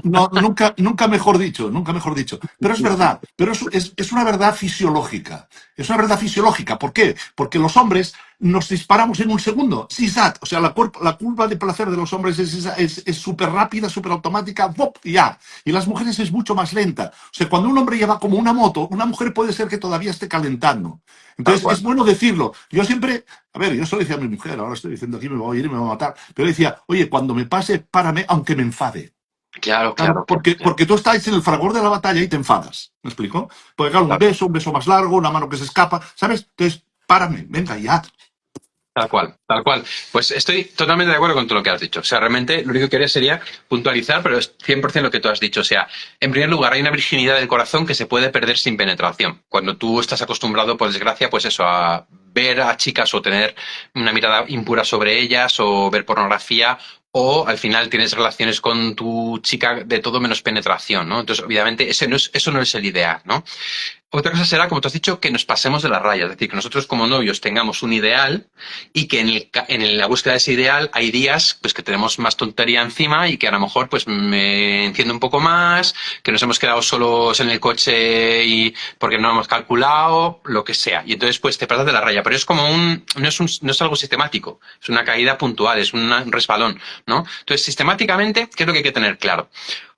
Speaker 1: No, nunca mejor dicho, nunca mejor dicho. Pero es verdad, pero es una verdad fisiológica. Es una verdad fisiológica. ¿Por qué? Porque los hombres nos disparamos en un segundo. Sisat. O sea, la curva de placer de los hombres es súper rápida, súper automática, ¡pop! Y ya. Y las mujeres es mucho más lenta. O sea, cuando un hombre lleva como una moto, una mujer puede ser que todavía esté calentando.
Speaker 2: Tal
Speaker 1: Entonces,
Speaker 2: cual.
Speaker 1: es bueno decirlo. Yo siempre, a ver, yo solo decía a mi mujer, ahora estoy diciendo aquí me voy a ir y me voy a matar, pero decía, oye, cuando me pase, párame, aunque me enfade.
Speaker 2: Claro,
Speaker 1: Claro,
Speaker 2: claro, claro, claro.
Speaker 1: porque tú estás en el fragor de la batalla y te enfadas. ¿Me explico? Porque claro,
Speaker 2: Tal,
Speaker 1: un beso más largo, una mano que se escapa, ¿sabes? Entonces, párame, venga ya.
Speaker 2: tal cual, tal cual. Pues estoy totalmente de acuerdo con todo lo que has dicho. O sea, realmente lo único que quería sería puntualizar, pero es 100% lo que tú has dicho. O sea, en primer lugar, hay una virginidad del corazón que se puede perder sin penetración. Cuando tú estás acostumbrado, por desgracia, pues eso, a ver a chicas o tener una mirada impura sobre ellas o ver pornografía o al final tienes relaciones con tu chica de todo menos penetración, ¿no? Entonces, obviamente, eso no es el ideal, ¿no? Otra cosa será, como tú has dicho, que nos pasemos de la raya, es decir, que nosotros como novios tengamos un ideal y que en la búsqueda de ese ideal hay días pues que tenemos más tontería encima y que a lo mejor pues me enciendo un poco más, que nos hemos quedado solos en el coche y porque no hemos calculado, lo que sea. Y entonces pues te pasas de la raya, pero es como no es algo sistemático, es una caída puntual, es un resbalón, ¿no? Entonces, sistemáticamente, ¿qué es lo que hay que tener claro?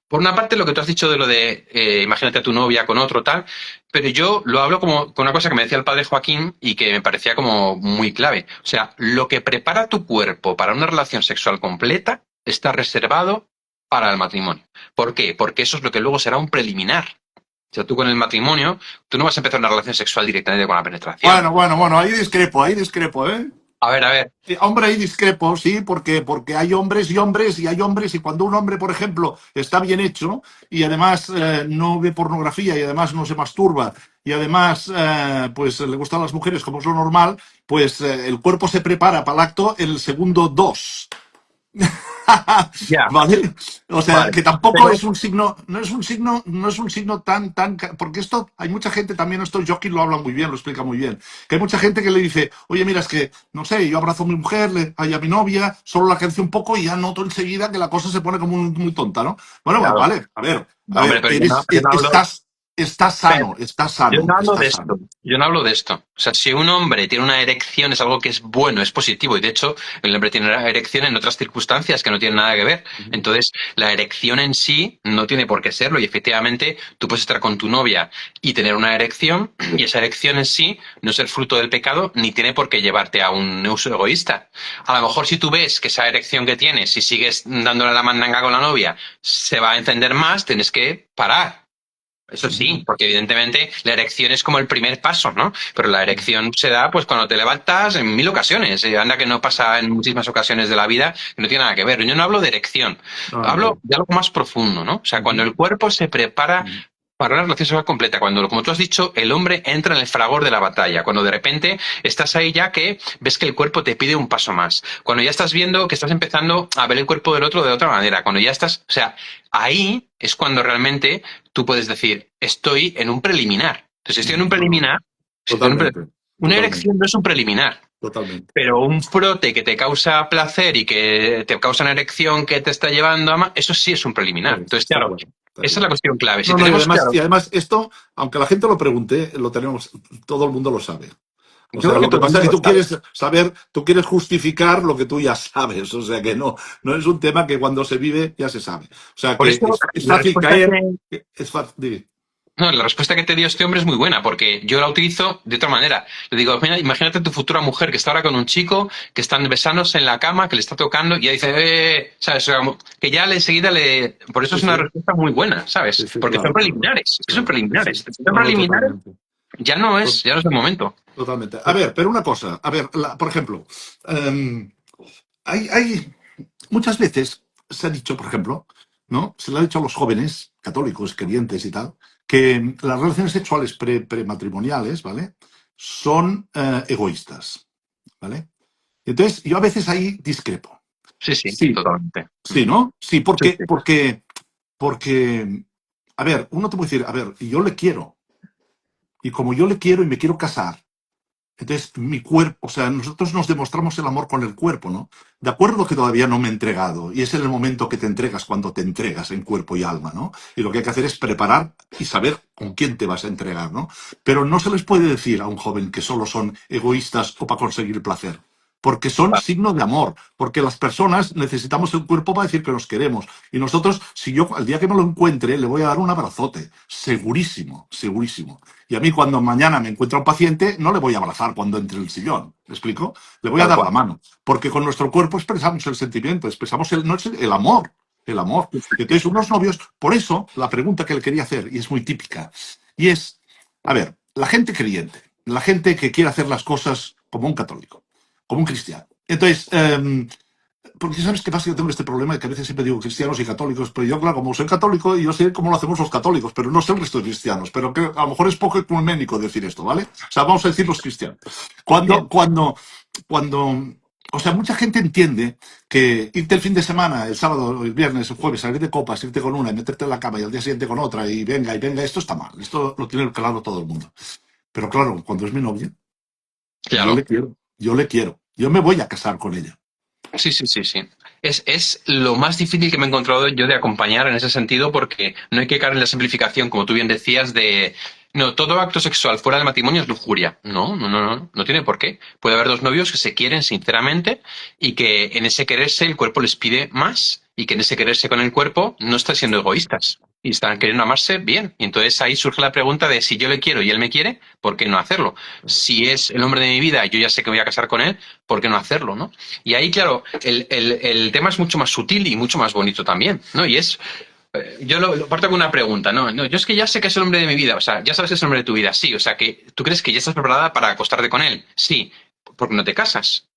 Speaker 2: Por una parte, lo que tú has dicho de lo de imagínate a tu novia con otro tal, pero yo lo hablo como con una cosa que me decía el padre Joaquín y que me parecía como muy clave. O sea, lo que prepara tu cuerpo para una relación sexual completa está reservado para el matrimonio. ¿Por qué? Porque eso es lo que luego será un preliminar. O sea, tú con el matrimonio, tú no vas a empezar una relación sexual directamente con la penetración.
Speaker 1: Bueno, ahí discrepo, ¿eh?
Speaker 2: A ver,
Speaker 1: Hombre, ahí discrepo, sí, porque hay hombres y hombres y hay hombres y cuando un hombre, por ejemplo, está bien hecho y además no ve pornografía y además no se masturba y además pues le gustan las mujeres como es lo normal, pues el cuerpo se prepara para el acto el segundo dos.
Speaker 2: ya,
Speaker 1: ¿Vale? O sea,
Speaker 2: vale.
Speaker 1: que tampoco
Speaker 2: Pero,
Speaker 1: es un signo, no es un signo tan, porque esto, hay mucha gente también, esto Joaquín lo habla muy bien, lo explica muy bien, que hay mucha gente que le dice, oye, mira, es que, no sé, yo abrazo a mi mujer, a mi novia, solo la acaricio un poco y ya noto enseguida que la cosa se pone como muy tonta, ¿no? Bueno, pues
Speaker 2: claro,
Speaker 1: vale,
Speaker 2: no, hombre, pero yo no hablo.
Speaker 1: estás
Speaker 2: Pero
Speaker 1: sano,
Speaker 2: yo no hablo de
Speaker 1: estás
Speaker 2: esto.
Speaker 1: sano.
Speaker 2: Yo no hablo de esto. O sea, si un hombre tiene una erección es algo que es bueno, es positivo. Y de hecho, el hombre tiene una erección en otras circunstancias que no tienen nada que ver.
Speaker 1: Ujú.
Speaker 2: Entonces, la erección en sí no tiene por qué serlo. Y efectivamente, tú puedes estar con tu novia y tener una erección, y esa erección en sí no es el fruto del pecado, ni tiene por qué llevarte a un uso egoísta. A lo mejor si tú ves que esa erección que tienes, si sigues dándole la mandanga con la novia, se va a encender más, tienes que parar. Eso sí,
Speaker 1: Ujú.
Speaker 2: porque evidentemente la erección es como el primer paso, ¿no? Pero la erección se da pues cuando te levantas en mil ocasiones. Anda que no pasa en muchísimas ocasiones de la vida, que no tiene nada que ver. Yo no hablo de erección,
Speaker 1: Ah,
Speaker 2: hablo
Speaker 1: vale.
Speaker 2: de algo más profundo, ¿no? O sea, cuando
Speaker 1: Ujú.
Speaker 2: el cuerpo se prepara
Speaker 1: Ujú.
Speaker 2: para una relación sexual completa, cuando, como tú has dicho, el hombre entra en el fragor de la batalla, cuando de repente estás ahí ya que ves que el cuerpo te pide un paso más, cuando ya estás viendo que estás empezando a ver el cuerpo del otro de otra manera, cuando ya estás, o sea, ahí es cuando realmente tú puedes decir, estoy en un preliminar. Entonces, si estoy en un
Speaker 1: No, no,
Speaker 2: preliminar, si estoy en un
Speaker 1: totalmente,
Speaker 2: una
Speaker 1: totalmente,
Speaker 2: erección no es un preliminar.
Speaker 1: totalmente.
Speaker 2: Pero un frote que te causa placer y que te causa una erección que te está llevando a más, eso sí es un preliminar. Entonces,
Speaker 1: Está
Speaker 2: claro,
Speaker 1: claro, está
Speaker 2: esa es la
Speaker 1: claro.
Speaker 2: cuestión clave. Si
Speaker 1: No, no,
Speaker 2: tenemos claro,
Speaker 1: y además esto, aunque la gente lo pregunte, lo tenemos, todo el mundo lo sabe. O
Speaker 2: yo
Speaker 1: sea,
Speaker 2: creo que
Speaker 1: lo que
Speaker 2: todo el
Speaker 1: pasa es
Speaker 2: mundo
Speaker 1: que
Speaker 2: lo
Speaker 1: tú
Speaker 2: sabe.
Speaker 1: quieres saber, tú quieres justificar lo que tú ya sabes. O sea, que no, no es un tema que cuando se vive ya se sabe. O sea,
Speaker 2: Por
Speaker 1: que
Speaker 2: eso,
Speaker 1: es
Speaker 2: la
Speaker 1: fácil
Speaker 2: respuesta
Speaker 1: caer,
Speaker 2: que,
Speaker 1: es fácil.
Speaker 2: no, la respuesta que te dio este hombre es muy buena, porque yo la utilizo de otra manera. Le digo, "Mira, imagínate tu futura mujer que está ahora con un chico, que están besándose en la cama, que le está tocando, y ella dice, ¿sabes? O sea, que ya enseguida le... Por eso
Speaker 1: Sí,
Speaker 2: es una
Speaker 1: sí,
Speaker 2: respuesta muy buena, ¿sabes?
Speaker 1: sí, sí,
Speaker 2: Porque son
Speaker 1: claro, claro,
Speaker 2: preliminares, es que son
Speaker 1: claro. Sí, sí.
Speaker 2: preliminares. Si son
Speaker 1: No, no,
Speaker 2: preliminares,
Speaker 1: totalmente.
Speaker 2: ya no es el momento.
Speaker 1: Totalmente. A ver, pero una cosa, a ver, por ejemplo, em, hay muchas veces se ha dicho, por ejemplo, ¿no? Se le ha dicho a los jóvenes católicos, creyentes y tal, que las relaciones sexuales prematrimoniales, ¿vale? Son egoístas, ¿vale? Entonces, yo a veces ahí discrepo.
Speaker 2: Sí, sí,
Speaker 1: Sí,
Speaker 2: totalmente.
Speaker 1: sí, ¿no? Sí,
Speaker 2: Sí, sí.
Speaker 1: porque, a ver, uno te puede decir, a ver, yo le quiero, y como yo le quiero y me quiero casar, entonces, mi cuerpo, o sea, nosotros nos demostramos el amor con el cuerpo, ¿no? De acuerdo que todavía no me he entregado, y es en el momento que te entregas, cuando te entregas en cuerpo y alma, ¿no? Y lo que hay que hacer es preparar y saber con quién te vas a entregar, ¿no? Pero no se les puede decir a un joven que solo son egoístas o para conseguir placer, porque son
Speaker 2: Vale.
Speaker 1: signo de amor, porque las personas necesitamos el cuerpo para decir que nos queremos. Y nosotros, si yo al día que me lo encuentre, le voy a dar un abrazote, segurísimo, segurísimo. Y a mí cuando mañana me encuentra un paciente, no le voy a abrazar cuando entre en el sillón. ¿Me explico? Le voy a
Speaker 2: Tal
Speaker 1: dar
Speaker 2: cual.
Speaker 1: la mano. Porque con nuestro cuerpo expresamos el sentimiento, expresamos no es el amor. El amor. Y entonces unos novios, por eso la pregunta que le quería hacer, y es muy típica, y es, a ver, la gente creyente, la gente que quiere hacer las cosas como un católico, como un cristiano. Entonces, porque sabes qué pasa, yo tengo este problema de que a veces siempre digo cristianos y católicos, pero yo, claro, como soy católico, yo sé cómo lo hacemos los católicos, pero no sé el resto de cristianos, pero que a lo mejor es poco ecuménico decir esto, ¿vale? O sea, vamos a decir los cristianos. Cuando,
Speaker 2: Bien.
Speaker 1: cuando, cuando, o sea, mucha gente entiende que irte el fin de semana, el sábado, el viernes, el jueves, salir de copas, irte con una y meterte en la cama y al día siguiente con otra y venga, esto está mal. Esto lo tiene claro todo el mundo. Pero claro, cuando es mi novia,
Speaker 2: Claro.
Speaker 1: yo le quiero, yo me voy a casar con ella.
Speaker 2: Sí, sí, sí, sí. Es lo más difícil que me he encontrado yo de acompañar en ese sentido porque no hay que caer en la simplificación, como tú bien decías, de no, todo acto sexual fuera del matrimonio es lujuria. No, no, no, no, no tiene por qué. Puede haber dos novios que se quieren sinceramente y que en ese quererse el cuerpo les pide más y que en ese quererse con el cuerpo no están siendo egoístas. y están queriendo amarse bien. Y entonces ahí surge la pregunta de si yo le quiero y él me quiere, ¿por qué no hacerlo? Si es el hombre de mi vida y yo ya sé que me voy a casar con él, ¿por qué no hacerlo, no? Y ahí, claro, el tema es mucho más sutil y mucho más bonito también, ¿no? Y es, yo lo parto con una pregunta, ¿no? No, yo es que ya sé que es el hombre de mi vida, o sea, ya sabes que es el hombre de tu vida, sí, o sea, que tú crees que ya estás preparada para acostarte con él, sí, ¿por qué no te casas?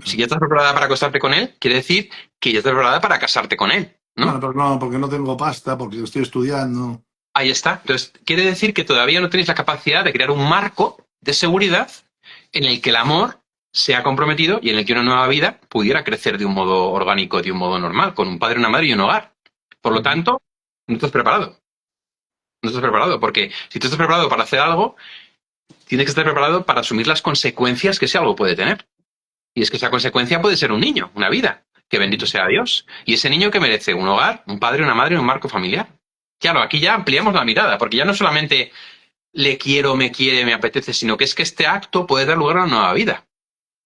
Speaker 2: Si ya estás preparada para acostarte con él, quiere decir que ya estás preparada para casarte con él,
Speaker 1: Bueno,
Speaker 2: ¿no?
Speaker 1: pero no, porque no tengo pasta, porque estoy estudiando.
Speaker 2: Ahí está. Entonces, quiere decir que todavía no tenéis la capacidad de crear un marco de seguridad en el que el amor sea comprometido y en el que una nueva vida pudiera crecer de un modo orgánico, de un modo normal, con un padre, una madre y un hogar. Por lo
Speaker 1: Ujú.
Speaker 2: tanto, no estás preparado. No estás preparado, porque si tú estás preparado para hacer algo, tienes que estar preparado para asumir las consecuencias que ese algo puede tener. Y es que esa consecuencia puede ser un niño, una vida. Que bendito sea Dios. Y ese niño que merece un hogar, un padre, una madre, un marco familiar. Claro, aquí ya ampliamos la mirada, porque ya no solamente le quiero, me quiere, me apetece, sino que es que este acto puede dar lugar a una nueva vida.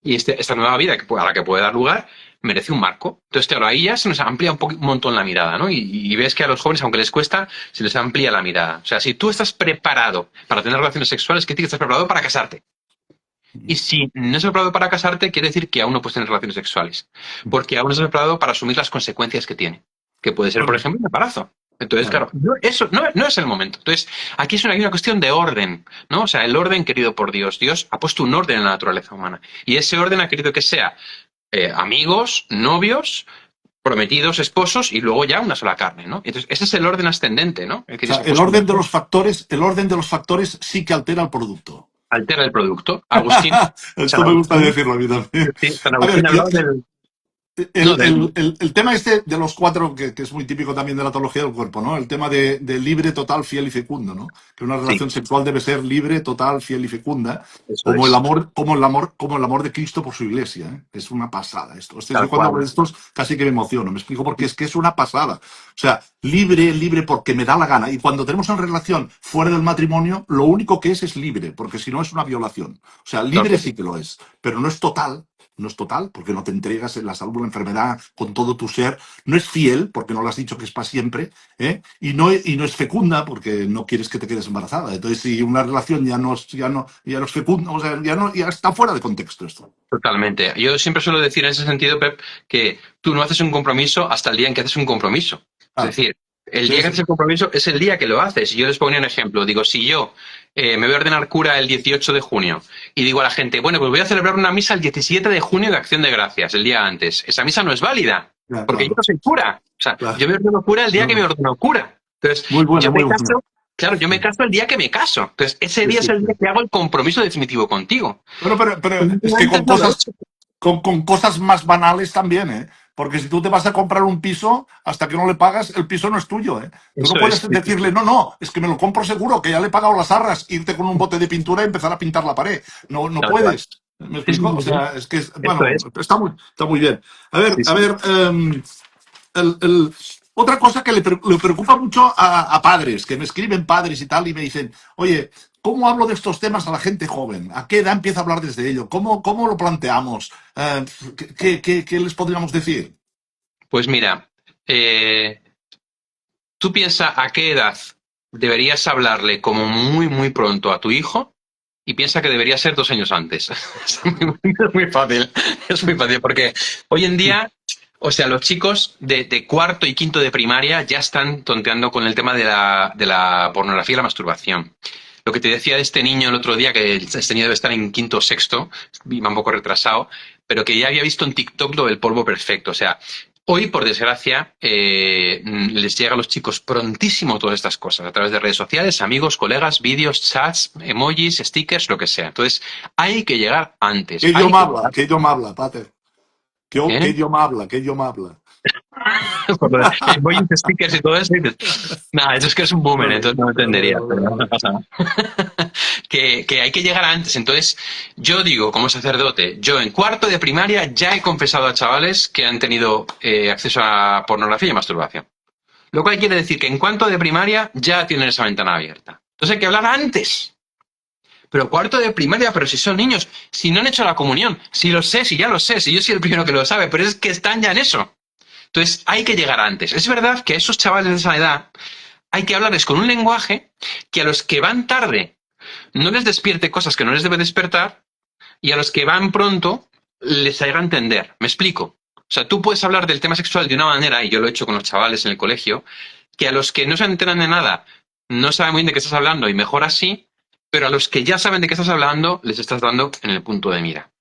Speaker 2: Y esta nueva vida a la que puede dar lugar merece un marco. Entonces, claro, ahí ya se nos amplía un montón la mirada, ¿no? Y ves que a los jóvenes, aunque les cuesta, se les amplía la mirada. O sea, si tú estás preparado para tener relaciones sexuales, ¿qué decir que estás preparado para casarte? Y si no estás preparado para casarte, quiere decir que aún no puedes tener relaciones sexuales. Porque aún no estás preparado para asumir las consecuencias que tiene. Que puede ser, por
Speaker 1: Claro,
Speaker 2: ejemplo, un embarazo. Entonces,
Speaker 1: claro.
Speaker 2: claro, eso no es el momento. Entonces, aquí hay una cuestión de orden, ¿no? O sea, el orden querido por Dios. Dios ha puesto un orden en la naturaleza humana. Y ese orden ha querido que sea amigos, novios, prometidos, esposos y luego ya una sola carne, ¿no? Entonces, ese es el orden ascendente, ¿no? El
Speaker 1: O
Speaker 2: que Dios
Speaker 1: sea,
Speaker 2: ha puesto.
Speaker 1: el orden de los factores sí que altera el producto.
Speaker 2: Altera el producto. Agustín,
Speaker 1: Esto
Speaker 2: San
Speaker 1: me gusta
Speaker 2: Agustín,
Speaker 1: decirlo a mí también.
Speaker 2: sí, San
Speaker 1: A ver,
Speaker 2: Agustín hablaba del... No,
Speaker 1: el tema este de los cuatro, que es muy típico también de la teología del cuerpo, ¿no? El tema de libre, total, fiel y fecundo, ¿no? Que una
Speaker 2: sí,
Speaker 1: relación sexual debe ser libre, total, fiel y fecunda,
Speaker 2: eso
Speaker 1: como el
Speaker 2: es.
Speaker 1: amor, como el amor de Cristo por su iglesia, ¿eh? Es una pasada esto. Yo
Speaker 2: Tal
Speaker 1: cuando hablo
Speaker 2: cual.
Speaker 1: de estos casi que me emociono, me explico porque es que es una pasada. O sea, libre, libre porque me da la gana. Y cuando tenemos una relación fuera del matrimonio, lo único que es libre, porque si no es una violación. O sea,
Speaker 2: Tal
Speaker 1: libre
Speaker 2: cual.
Speaker 1: sí que lo es, pero no es total. No es total, porque no te entregas en la salud o la enfermedad con todo tu ser. No es fiel, porque no lo has dicho que es para siempre. ¿Eh? Y no es fecunda, porque no quieres que te quedes embarazada. Entonces, si una relación ya no es fecunda, o sea, ya está fuera de contexto esto.
Speaker 2: Totalmente. Yo siempre suelo decir en ese sentido, Pep, que tú no haces un compromiso hasta el día en que haces un compromiso. Es
Speaker 1: Ah,
Speaker 2: decir, el
Speaker 1: sí,
Speaker 2: día que
Speaker 1: sí.
Speaker 2: haces el compromiso es el día que lo haces. Y yo les ponía un ejemplo. Digo, si yo me voy a ordenar cura el 18 de junio y digo a la gente, bueno, pues voy a celebrar una misa el 17 de junio de Acción de Gracias, el día antes. Esa misa no es válida,
Speaker 1: Ya,
Speaker 2: porque yo
Speaker 1: claro,
Speaker 2: no soy cura. O sea,
Speaker 1: claro.
Speaker 2: yo me ordeno cura el día que me
Speaker 1: No,
Speaker 2: ordeno cura. Entonces,
Speaker 1: muy
Speaker 2: yo
Speaker 1: buena,
Speaker 2: me
Speaker 1: muy buena.
Speaker 2: caso, claro, yo me caso el día que me caso. Entonces, ese
Speaker 1: Sí,
Speaker 2: día es
Speaker 1: sí,
Speaker 2: el
Speaker 1: sí.
Speaker 2: día que hago el compromiso definitivo contigo.
Speaker 1: Bueno, pero es que
Speaker 2: Antes no lo he hecho.
Speaker 1: con cosas más banales también, ¿eh? Porque si tú te vas a comprar un piso, hasta que no le pagas, el piso no es tuyo, ¿eh? Tú no
Speaker 2: Eso
Speaker 1: puedes
Speaker 2: es,
Speaker 1: decirle, no, no, es que me lo compro seguro, que ya le he pagado las arras, irte con un bote de pintura y empezar a pintar la pared. No, no
Speaker 2: tal cual.
Speaker 1: puedes. ¿Me
Speaker 2: Sí, sí,
Speaker 1: explico? O
Speaker 2: sí, sí.
Speaker 1: sea, es que,
Speaker 2: Eso
Speaker 1: bueno,
Speaker 2: es.
Speaker 1: está muy bien.
Speaker 2: Sí,
Speaker 1: A
Speaker 2: sí.
Speaker 1: ver, otra cosa que le preocupa mucho a padres, que me escriben padres y tal, y me dicen, oye, ¿cómo hablo de estos temas a la gente joven? ¿A qué edad empiezo a hablar desde ello? ¿Cómo lo planteamos? ¿Qué les podríamos decir?
Speaker 2: Pues mira, eh, tú piensa a qué edad deberías hablarle como muy, muy pronto a tu hijo y piensa que debería ser 2 años antes. Es muy fácil, es muy fácil porque hoy en día, o sea, los chicos de cuarto y quinto de primaria ya están tonteando con el tema de la pornografía y la masturbación. Lo que te decía de este niño el otro día, que este niño debe estar en quinto o sexto, iba un poco retrasado, pero que ya había visto en TikTok lo del polvo perfecto. O sea, hoy, por desgracia, les llega a los chicos prontísimo todas estas cosas, a través de redes sociales, amigos, colegas, vídeos, chats, emojis, stickers, lo que sea. Entonces, hay que llegar antes,
Speaker 1: ¿Qué
Speaker 2: hay
Speaker 1: idioma
Speaker 2: que
Speaker 1: habla?
Speaker 2: llegar.
Speaker 1: ¿Qué idioma habla, Pater? ¿Qué
Speaker 2: ¿Eh?
Speaker 1: idioma habla? ¿Qué idioma habla?
Speaker 2: Por lo de emojis, stickers y todo eso, y dices, nada, eso es que es un boomer,
Speaker 1: Vale,
Speaker 2: entonces no lo
Speaker 1: vale,
Speaker 2: entendería,
Speaker 1: vale,
Speaker 2: pero no
Speaker 1: vale.
Speaker 2: pasa nada. Que hay que llegar antes. Entonces, yo digo, como sacerdote, yo en cuarto de primaria ya he confesado a chavales que han tenido acceso a pornografía y masturbación. Lo cual quiere decir que en cuarto de primaria ya tienen esa ventana abierta. Entonces hay que hablar antes. Pero cuarto de primaria, pero si son niños, si no han hecho la comunión, si lo sé, si ya lo sé, si yo soy el primero que lo sabe, pero es que están ya en eso. Entonces hay que llegar antes. Es verdad que a esos chavales de esa edad hay que hablarles con un lenguaje que a los que van tarde no les despierte cosas que no les debe despertar y a los que van pronto les haga entender. ¿Me explico? O sea, tú puedes hablar del tema sexual de una manera, y yo lo he hecho con los chavales en el colegio, que a los que no se enteran de nada no saben muy bien de qué estás hablando y mejor así, pero a los que ya saben de qué estás hablando les estás dando en el punto de mira.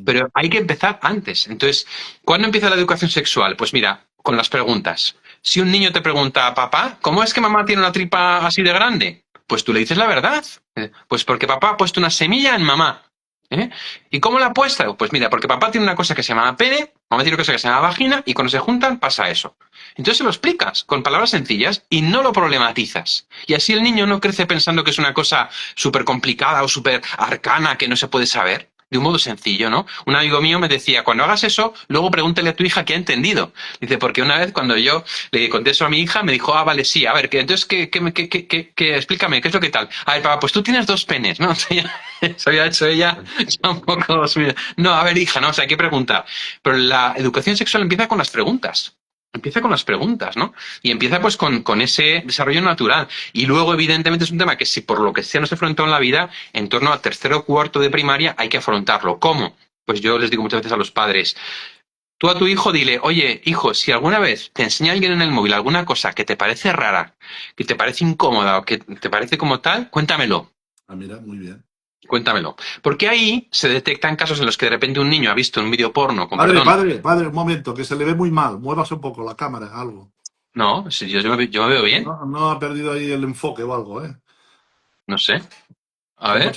Speaker 2: Pero hay que empezar antes. Entonces, ¿cuándo empieza la educación sexual? Pues mira, con las preguntas. Si un niño te pregunta, papá, ¿cómo es que mamá tiene una tripa así de grande? Pues tú le dices la verdad. Pues porque papá ha puesto una semilla en mamá. ¿Eh? ¿Y cómo la ha puesto? Pues mira, porque papá tiene una cosa que se llama pene, mamá tiene una cosa que se llama vagina, y cuando se juntan pasa eso. Entonces se lo explicas con palabras sencillas y no lo problematizas. Y así el niño no crece pensando que es una cosa súper complicada o súper arcana que no se puede saber. De un modo sencillo, ¿no? Un amigo mío me decía, cuando hagas eso, luego pregúntale a tu hija qué ha entendido. Dice, porque una vez cuando yo le conté eso a mi hija, me dijo, ah, vale, sí, a ver, entonces, explícame, ¿qué es lo que tal? A ver, papá, pues tú tienes 2 penes, ¿no? O sea, se había hecho ella ya un poco... No, a ver, hija, no, o sea, hay que preguntar. Pero la educación sexual empieza con las preguntas. Empieza con las preguntas, ¿no? Y empieza pues con ese desarrollo natural. Y luego, evidentemente, es un tema que si por lo que sea no se afrontó en la vida, en torno a tercero o cuarto de primaria hay que afrontarlo. ¿Cómo? Pues yo les digo muchas veces a los padres, tú a tu hijo dile, oye, hijo, si alguna vez te enseña alguien en el móvil alguna cosa que te parece rara, que te parece incómoda o que te parece como tal, cuéntamelo.
Speaker 1: Ah, mira, muy bien.
Speaker 2: Cuéntamelo. Porque ahí se detectan casos en los que de repente un niño ha visto un vídeo porno, con
Speaker 1: Padre,
Speaker 2: perdón.
Speaker 1: padre, padre, un momento, que se le ve muy mal. Muévase un poco la cámara, algo.
Speaker 2: No, si yo me veo bien.
Speaker 1: No, no ha perdido ahí el enfoque o algo, ¿eh?
Speaker 2: No sé. A ver.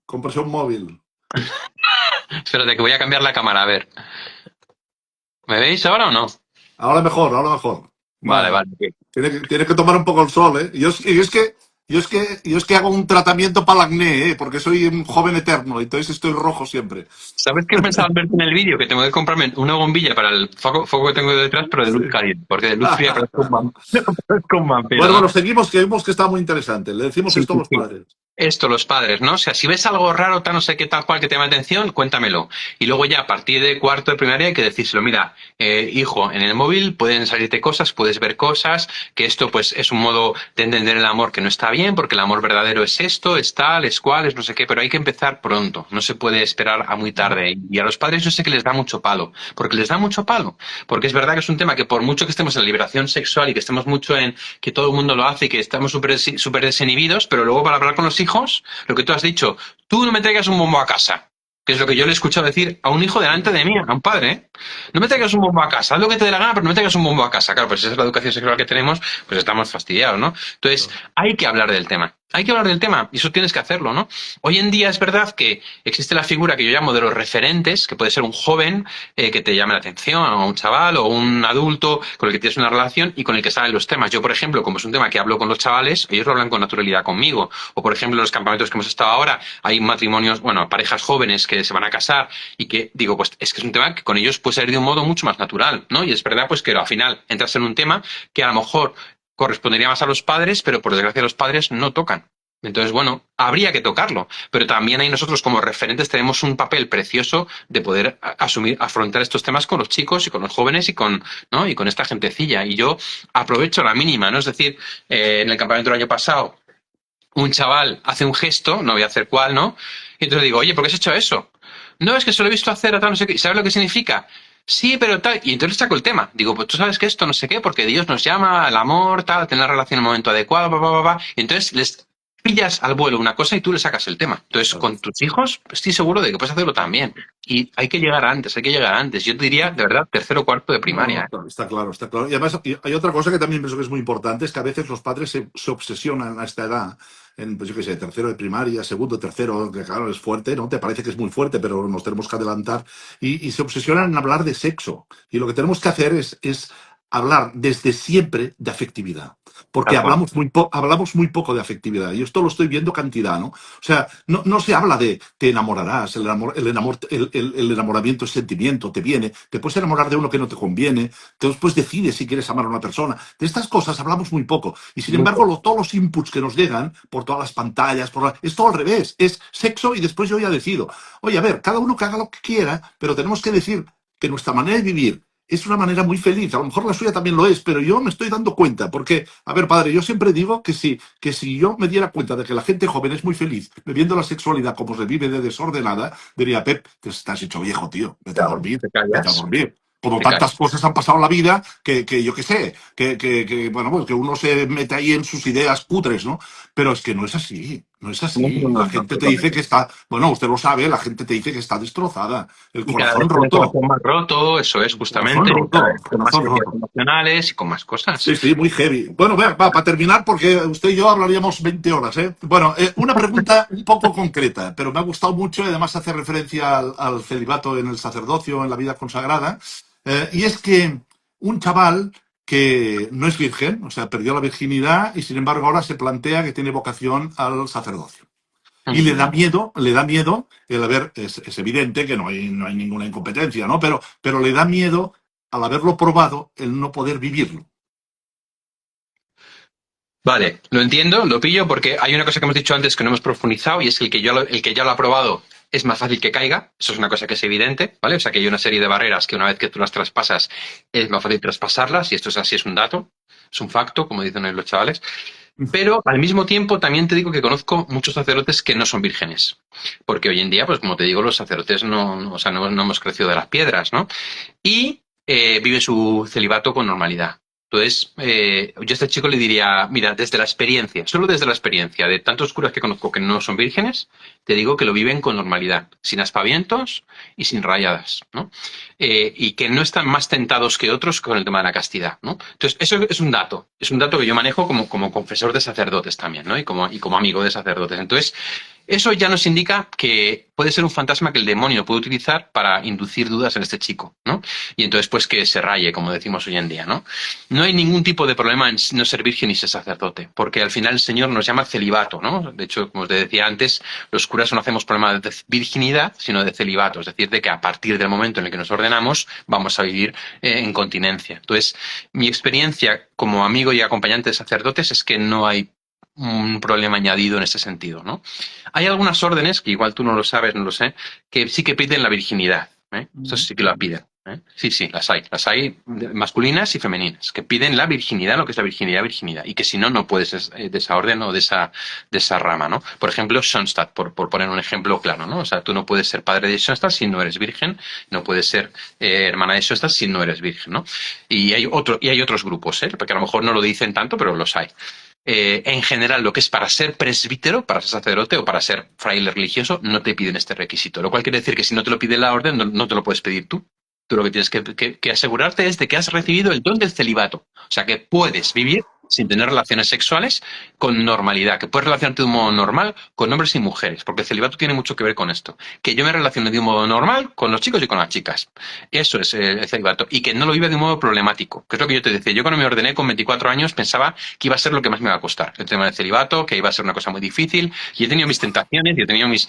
Speaker 1: Cómprase un móvil.
Speaker 2: Espérate, que voy a cambiar la cámara, a ver. ¿Me veis ahora o no?
Speaker 1: Ahora mejor, ahora mejor.
Speaker 2: Vale,
Speaker 1: Vale.
Speaker 2: vale. Ok.
Speaker 1: Tiene que tomar un poco el sol, ¿eh? Yo es que hago un tratamiento para el acné, ¿eh? Porque soy un joven eterno, entonces estoy rojo siempre.
Speaker 2: ¿Sabes qué pensaba al verte en el vídeo? Que tengo que comprarme una bombilla para el foco que tengo detrás, pero de luz
Speaker 1: Sí.
Speaker 2: cálida. Porque de luz fría parezco un vampiro, parezco un vampiro,
Speaker 1: Bueno,
Speaker 2: ¿no?
Speaker 1: seguimos, que vemos que está muy interesante. Le decimos
Speaker 2: Sí,
Speaker 1: esto a
Speaker 2: sí,
Speaker 1: los
Speaker 2: sí.
Speaker 1: padres.
Speaker 2: Esto, los padres, ¿no? O sea, si ves algo raro, tal, no sé qué, tal cual que te llama la atención, cuéntamelo. Y luego ya a partir de cuarto de primaria hay que decírselo, mira, hijo, en el móvil pueden salirte cosas, puedes ver cosas, que esto pues es un modo de entender el amor que no está bien, porque el amor verdadero es esto, es tal, es cual, es no sé qué, pero hay que empezar pronto, no se puede esperar a muy tarde. Y a los padres yo sé que les da mucho palo, porque les da mucho palo, porque es verdad que es un tema que por mucho que estemos en la liberación sexual y que estemos mucho en que todo el mundo lo hace y que estamos súper desinhibidos, pero luego para hablar con los hijos, lo que tú has dicho, tú no me traigas un bombo a casa, que es lo que yo le he escuchado decir a un hijo delante de mí, a un padre, ¿eh? No me traigas un bombo a casa, haz lo que te dé la gana, pero no me traigas un bombo a casa. Claro, pues si esa es la educación sexual que tenemos, pues estamos fastidiados, ¿no? Entonces, hay que hablar del tema. Hay que hablar del tema y eso tienes que hacerlo, ¿no? Hoy en día es verdad que existe la figura que yo llamo de los referentes, que puede ser un joven que te llame la atención, o un chaval, o un adulto con el que tienes una relación y con el que saben los temas. Yo, por ejemplo, como es un tema que hablo con los chavales, ellos lo hablan con naturalidad conmigo. O, por ejemplo, en los campamentos que hemos estado ahora, hay matrimonios, bueno, parejas jóvenes que se van a casar y que, digo, pues es que es un tema que con ellos puede ser de un modo mucho más natural, ¿no? Y es verdad, pues que al final entras en un tema que a lo mejor correspondería más a los padres, pero por desgracia los padres no tocan. Entonces, bueno, habría que tocarlo, pero también ahí nosotros como referentes tenemos un papel precioso de poder asumir, afrontar estos temas con los chicos y con los jóvenes y con, ¿no? Y con esta gentecilla. Y yo aprovecho la mínima, ¿no? Es decir, en el campamento del año pasado, un chaval hace un gesto, no voy a hacer cuál, ¿no? Y entonces digo, oye, ¿por qué has hecho eso? No, es que se lo he visto hacer a tal, no sé qué. ¿Sabes lo que significa? Sí, pero tal. Y entonces saco el tema. Digo, pues tú sabes que esto no sé qué, porque Dios nos llama al amor, tal, a tener la relación en el momento adecuado, Y entonces les pillas al vuelo una cosa y tú le sacas el tema. Entonces, con tus hijos, estoy seguro de que puedes hacerlo también. Y hay que llegar antes, hay que llegar antes. Yo te diría, de verdad, tercero o cuarto de
Speaker 1: No, no,
Speaker 2: primaria.
Speaker 1: está claro, está claro. Y además hay otra cosa que también pienso que es muy importante, es que a veces los padres se obsesionan a esta edad, en, pues yo qué sé, tercero de primaria, segundo, tercero, que claro, es fuerte, ¿no? Te parece que es muy fuerte, pero nos tenemos que adelantar. Y se obsesionan en hablar de sexo. Y lo que tenemos que hacer es hablar desde siempre de afectividad. Porque
Speaker 2: Tal cual.
Speaker 1: hablamos muy poco de afectividad. Y esto lo estoy viendo cantidad, ¿no? O sea, no se habla de te enamorarás, el enamoramiento es sentimiento, te viene, te puedes enamorar de uno que no te conviene, te después decides si quieres amar a una persona. De estas cosas hablamos muy poco. Y sin embargo, todos los inputs que nos llegan por todas las pantallas, es todo al revés. Es sexo y después yo ya decido. Oye, a ver, cada uno que haga lo que quiera, pero tenemos que decir que nuestra manera de vivir es una manera muy feliz. A lo mejor la suya también lo es, pero yo me estoy dando cuenta. Porque, a ver, padre, yo siempre digo que si yo me diera cuenta de que la gente joven es muy feliz viviendo la sexualidad como se vive de desordenada, diría, Pep, te estás hecho viejo, tío. Vete a
Speaker 2: Claro,
Speaker 1: dormir,
Speaker 2: te
Speaker 1: vete a
Speaker 2: callas,
Speaker 1: dormir. Como
Speaker 2: te callas.
Speaker 1: tantas cosas han pasado en la vida que yo qué sé, bueno, pues que uno se mete ahí en sus ideas cutres, ¿no? Pero es que no es así, no es
Speaker 2: No,
Speaker 1: así.
Speaker 2: no, no,
Speaker 1: La
Speaker 2: no,
Speaker 1: gente te dice
Speaker 2: totalmente.
Speaker 1: que está, bueno, usted lo sabe, la gente te dice que está destrozada, el
Speaker 2: Y cada vez
Speaker 1: corazón
Speaker 2: con el
Speaker 1: roto,
Speaker 2: corazón más roto, eso es
Speaker 1: corazón
Speaker 2: justamente, y cada
Speaker 1: roto,
Speaker 2: vez con más
Speaker 1: corazón
Speaker 2: heridas
Speaker 1: roto.
Speaker 2: emocionales y con más cosas.
Speaker 1: Sí, sí, muy heavy. Bueno, va, para terminar, porque usted y yo hablaríamos 20 horas, ¿eh? Bueno, una pregunta un poco concreta, pero me ha gustado mucho y además hace referencia al celibato en el sacerdocio, en la vida consagrada. Y es que un chaval que no es virgen, o sea, perdió la virginidad y sin embargo ahora se plantea que tiene vocación al sacerdocio. Y
Speaker 2: Ujú.
Speaker 1: le da miedo el haber, es evidente que no hay ninguna incompetencia, ¿no? Pero le da miedo al haberlo probado el no poder vivirlo.
Speaker 2: Vale, lo entiendo, lo pillo porque hay una cosa que hemos dicho antes que no hemos profundizado y es que el que ya lo ha probado es más fácil que caiga. Eso es una cosa que es evidente, ¿vale? O sea que hay una serie de barreras que una vez que tú las traspasas es más fácil traspasarlas y esto es así, es un dato, es un facto, como dicen los chavales. Pero al mismo tiempo también te digo que conozco muchos sacerdotes que no son vírgenes. Porque hoy en día, pues como te digo, los sacerdotes o sea, no hemos crecido de las piedras, ¿no? Y vive su celibato con normalidad. Entonces, yo a este chico le diría, mira, desde la experiencia, solo desde la experiencia de tantos curas que conozco que no son vírgenes, te digo que lo viven con normalidad, sin aspavientos y sin rayadas, ¿no? Y que no están más tentados que otros con el tema de la castidad, ¿no? Entonces, eso es un dato que yo manejo como confesor de sacerdotes también, ¿no? Y como amigo de sacerdotes. Entonces, eso ya nos indica que puede ser un fantasma que el demonio puede utilizar para inducir dudas en este chico, ¿no? Y entonces, pues que se raye, como decimos hoy en día, ¿no? No hay ningún tipo de problema en no ser virgen y ser sacerdote, porque al final el Señor nos llama celibato, ¿no? De hecho, como os decía antes, los curas no hacemos problema de virginidad, sino de celibato, es decir, de que a partir del momento en el que nos ordenamos, vamos a vivir en continencia. Entonces, mi experiencia como amigo y acompañante de sacerdotes es que no hay un problema añadido en ese sentido, ¿no? Hay algunas órdenes, que igual tú no lo sabes, no lo sé, que sí que piden la virginidad, ¿eh? Eso sí que la piden. ¿Eh? Sí, sí, las hay masculinas y femeninas, que piden la virginidad, lo que es la virginidad, virginidad, y que si no, no puedes de esa orden o de esa rama, ¿no? Por ejemplo, Schoenstatt, por poner un ejemplo claro, ¿no? O sea, tú no puedes ser padre de Schoenstatt si no eres virgen, no puedes ser hermana de Schoenstatt si no eres virgen, ¿no? Y hay otros grupos, ¿eh? Porque a lo mejor no lo dicen tanto, pero los hay. En general, lo que es para ser presbítero, para ser sacerdote o para ser fraile religioso, no te piden este requisito. Lo cual quiere decir que si no te lo pide la orden, no te lo puedes pedir tú. Tú lo que tienes que asegurarte es de que has recibido el don del celibato. O sea, que puedes vivir sin tener relaciones sexuales con normalidad, que puedes relacionarte de un modo normal con hombres y mujeres, porque el celibato tiene mucho que ver con esto. Que yo me relacione de un modo normal con los chicos y con las chicas. Eso es el celibato. Y que no lo vive de un modo problemático, que es lo que yo te decía. Yo cuando me ordené con 24 años pensaba que iba a ser lo que más me iba a costar, el tema del celibato, que iba a ser una cosa muy difícil, y he tenido mis tentaciones, y he tenido mis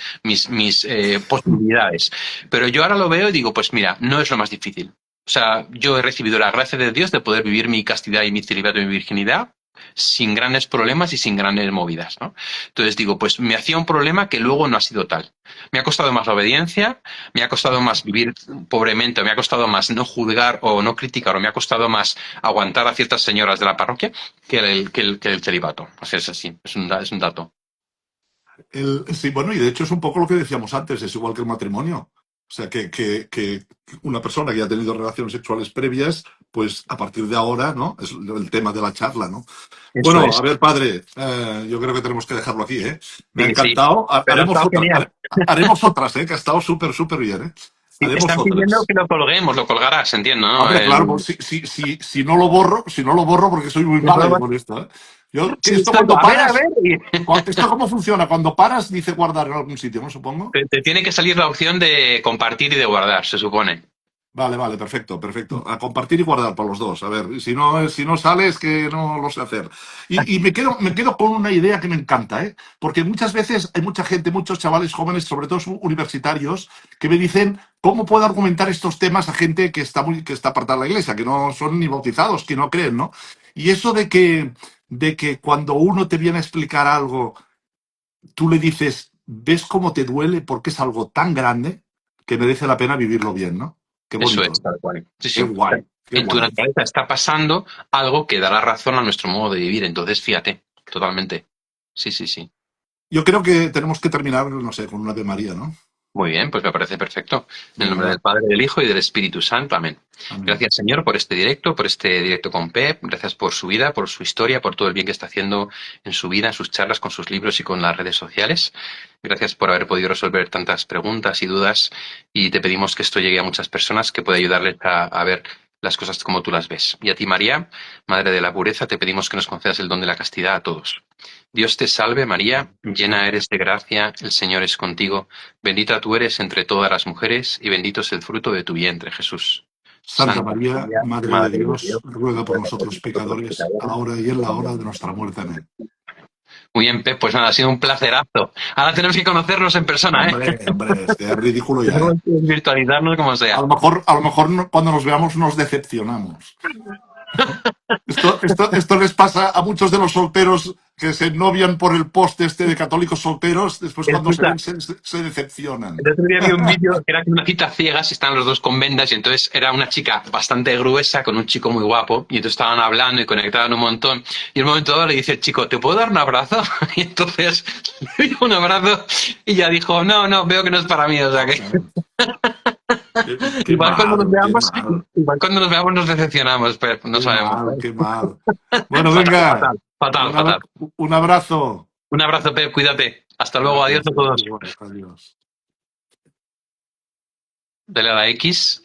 Speaker 2: posibilidades. Pero yo ahora lo veo y digo, pues mira, no es lo más difícil. O sea, yo he recibido la gracia de Dios de poder vivir mi castidad y mi celibato y mi virginidad sin grandes problemas y sin grandes movidas, ¿no? Entonces digo, pues me hacía un problema que luego no ha sido tal. Me ha costado más la obediencia, me ha costado más vivir pobremente, me ha costado más no juzgar o no criticar, o me ha costado más aguantar a ciertas señoras de la parroquia que el celibato. O sea, es así, es un dato.
Speaker 1: Sí, bueno, y de hecho es un poco lo que decíamos antes, es igual que el matrimonio. O sea, que una persona que ya ha tenido relaciones sexuales previas, pues a partir de ahora, ¿no? Es el tema de la charla, ¿no?
Speaker 2: Eso
Speaker 1: Bueno, a
Speaker 2: es.
Speaker 1: ver, padre, yo creo que tenemos que dejarlo aquí, ¿eh? Me ha
Speaker 2: Sí, sí.
Speaker 1: encantado.
Speaker 2: Pero
Speaker 1: Haremos
Speaker 2: está
Speaker 1: otras,
Speaker 2: genial.
Speaker 1: haremos otras, ¿eh? Que ha estado súper, súper bien, ¿eh?
Speaker 2: Sí,
Speaker 1: Haremos
Speaker 2: están pidiendo
Speaker 1: otras.
Speaker 2: que lo colguemos, lo colgarás, entiendo, ¿no?
Speaker 1: Hombre, claro, pues, si no lo borro, porque soy muy malo yo con esto, ¿eh?
Speaker 2: Sí,
Speaker 1: Esto cuando
Speaker 2: a
Speaker 1: paras,
Speaker 2: ver, y
Speaker 1: ¿esto cómo funciona? Cuando paras, dice guardar en algún sitio, ¿no? Supongo.
Speaker 2: te tiene que salir la opción de compartir y de guardar, se supone.
Speaker 1: Vale, vale, perfecto, perfecto. A compartir y guardar para los dos. A ver, si no sale es que no lo sé hacer. Y me quedo con una idea que me encanta, ¿eh? Porque muchas veces hay mucha gente, muchos chavales jóvenes, sobre todo universitarios, que me dicen cómo puedo argumentar estos temas a gente que está apartada de la iglesia, que no son ni bautizados, que no creen, ¿no? Y eso de que cuando uno te viene a explicar algo, tú le dices, ¿ves cómo te duele? Porque es algo tan grande que merece la pena vivirlo bien, ¿no? Qué
Speaker 2: Eso
Speaker 1: bonito.
Speaker 2: es, tal cual. Sí,
Speaker 1: Qué
Speaker 2: sí.
Speaker 1: guay. Qué
Speaker 2: En tu
Speaker 1: guay.
Speaker 2: naturaleza está pasando algo que dará razón a nuestro modo de vivir. Entonces, fíjate, totalmente. Sí, sí, sí.
Speaker 1: Yo creo que tenemos que terminar, no sé, con una Ave María, ¿no?
Speaker 2: Muy bien, pues me parece perfecto. En el
Speaker 1: Venga,
Speaker 2: nombre del
Speaker 1: va.
Speaker 2: Padre, del Hijo y del Espíritu Santo. Amén.
Speaker 1: Amén.
Speaker 2: Gracias, Señor, por este directo con Pep. Gracias por su vida, por su historia, por todo el bien que está haciendo en su vida, en sus charlas, con sus libros y con las redes sociales. Gracias por haber podido resolver tantas preguntas y dudas. Y te pedimos que esto llegue a muchas personas, que pueda ayudarles a ver las cosas como tú las ves. Y a ti, María, Madre de la Pureza, te pedimos que nos concedas el don de la castidad a todos. Dios te salve, María, llena eres de gracia, el Señor es contigo. Bendita tú eres entre todas las mujeres, y bendito es el fruto de tu vientre, Jesús.
Speaker 1: Santa
Speaker 2: Santa
Speaker 1: María,
Speaker 2: María,
Speaker 1: Madre de
Speaker 2: Madre de Dios,
Speaker 1: Dios, ruega por
Speaker 2: ruega por
Speaker 1: nosotros
Speaker 2: nosotros
Speaker 1: pecadores,
Speaker 2: pecadores.
Speaker 1: ahora y en la hora de nuestra muerte. Amén.
Speaker 2: Muy bien, Pep, pues nada, ha sido un placerazo. Ahora tenemos que conocernos en persona, ¿eh?
Speaker 1: Hombre, hombre, es que es ridículo ya, ¿eh?
Speaker 2: Tenemos que virtualizarnos como sea.
Speaker 1: A lo mejor cuando nos veamos nos decepcionamos. Esto les pasa a muchos de los solteros que se novian por el post este de católicos solteros, después cuando se
Speaker 2: Escucha,
Speaker 1: ven se decepcionan.
Speaker 2: el otro día vi un vídeo que era una cita ciegas y estaban los dos con vendas y entonces era una chica bastante gruesa con un chico muy guapo y entonces estaban hablando y conectaban un montón y en un momento dado le dice el chico, ¿te puedo dar un abrazo? Y entonces le dio un abrazo y ella dijo, no, no, veo que no es para mí, o sea que
Speaker 1: Qué mal, qué mal,
Speaker 2: igual cuando nos veamos nos decepcionamos, pero no
Speaker 1: qué
Speaker 2: sabemos.
Speaker 1: mal, qué mal. Bueno,
Speaker 2: Fatal,
Speaker 1: venga,
Speaker 2: fatal, fatal, fatal.
Speaker 1: un abrazo.
Speaker 2: Un abrazo, Pep, cuídate. Hasta luego, adiós
Speaker 1: Gracias,
Speaker 2: a todos.
Speaker 1: igual, adiós.
Speaker 2: Dale a la X.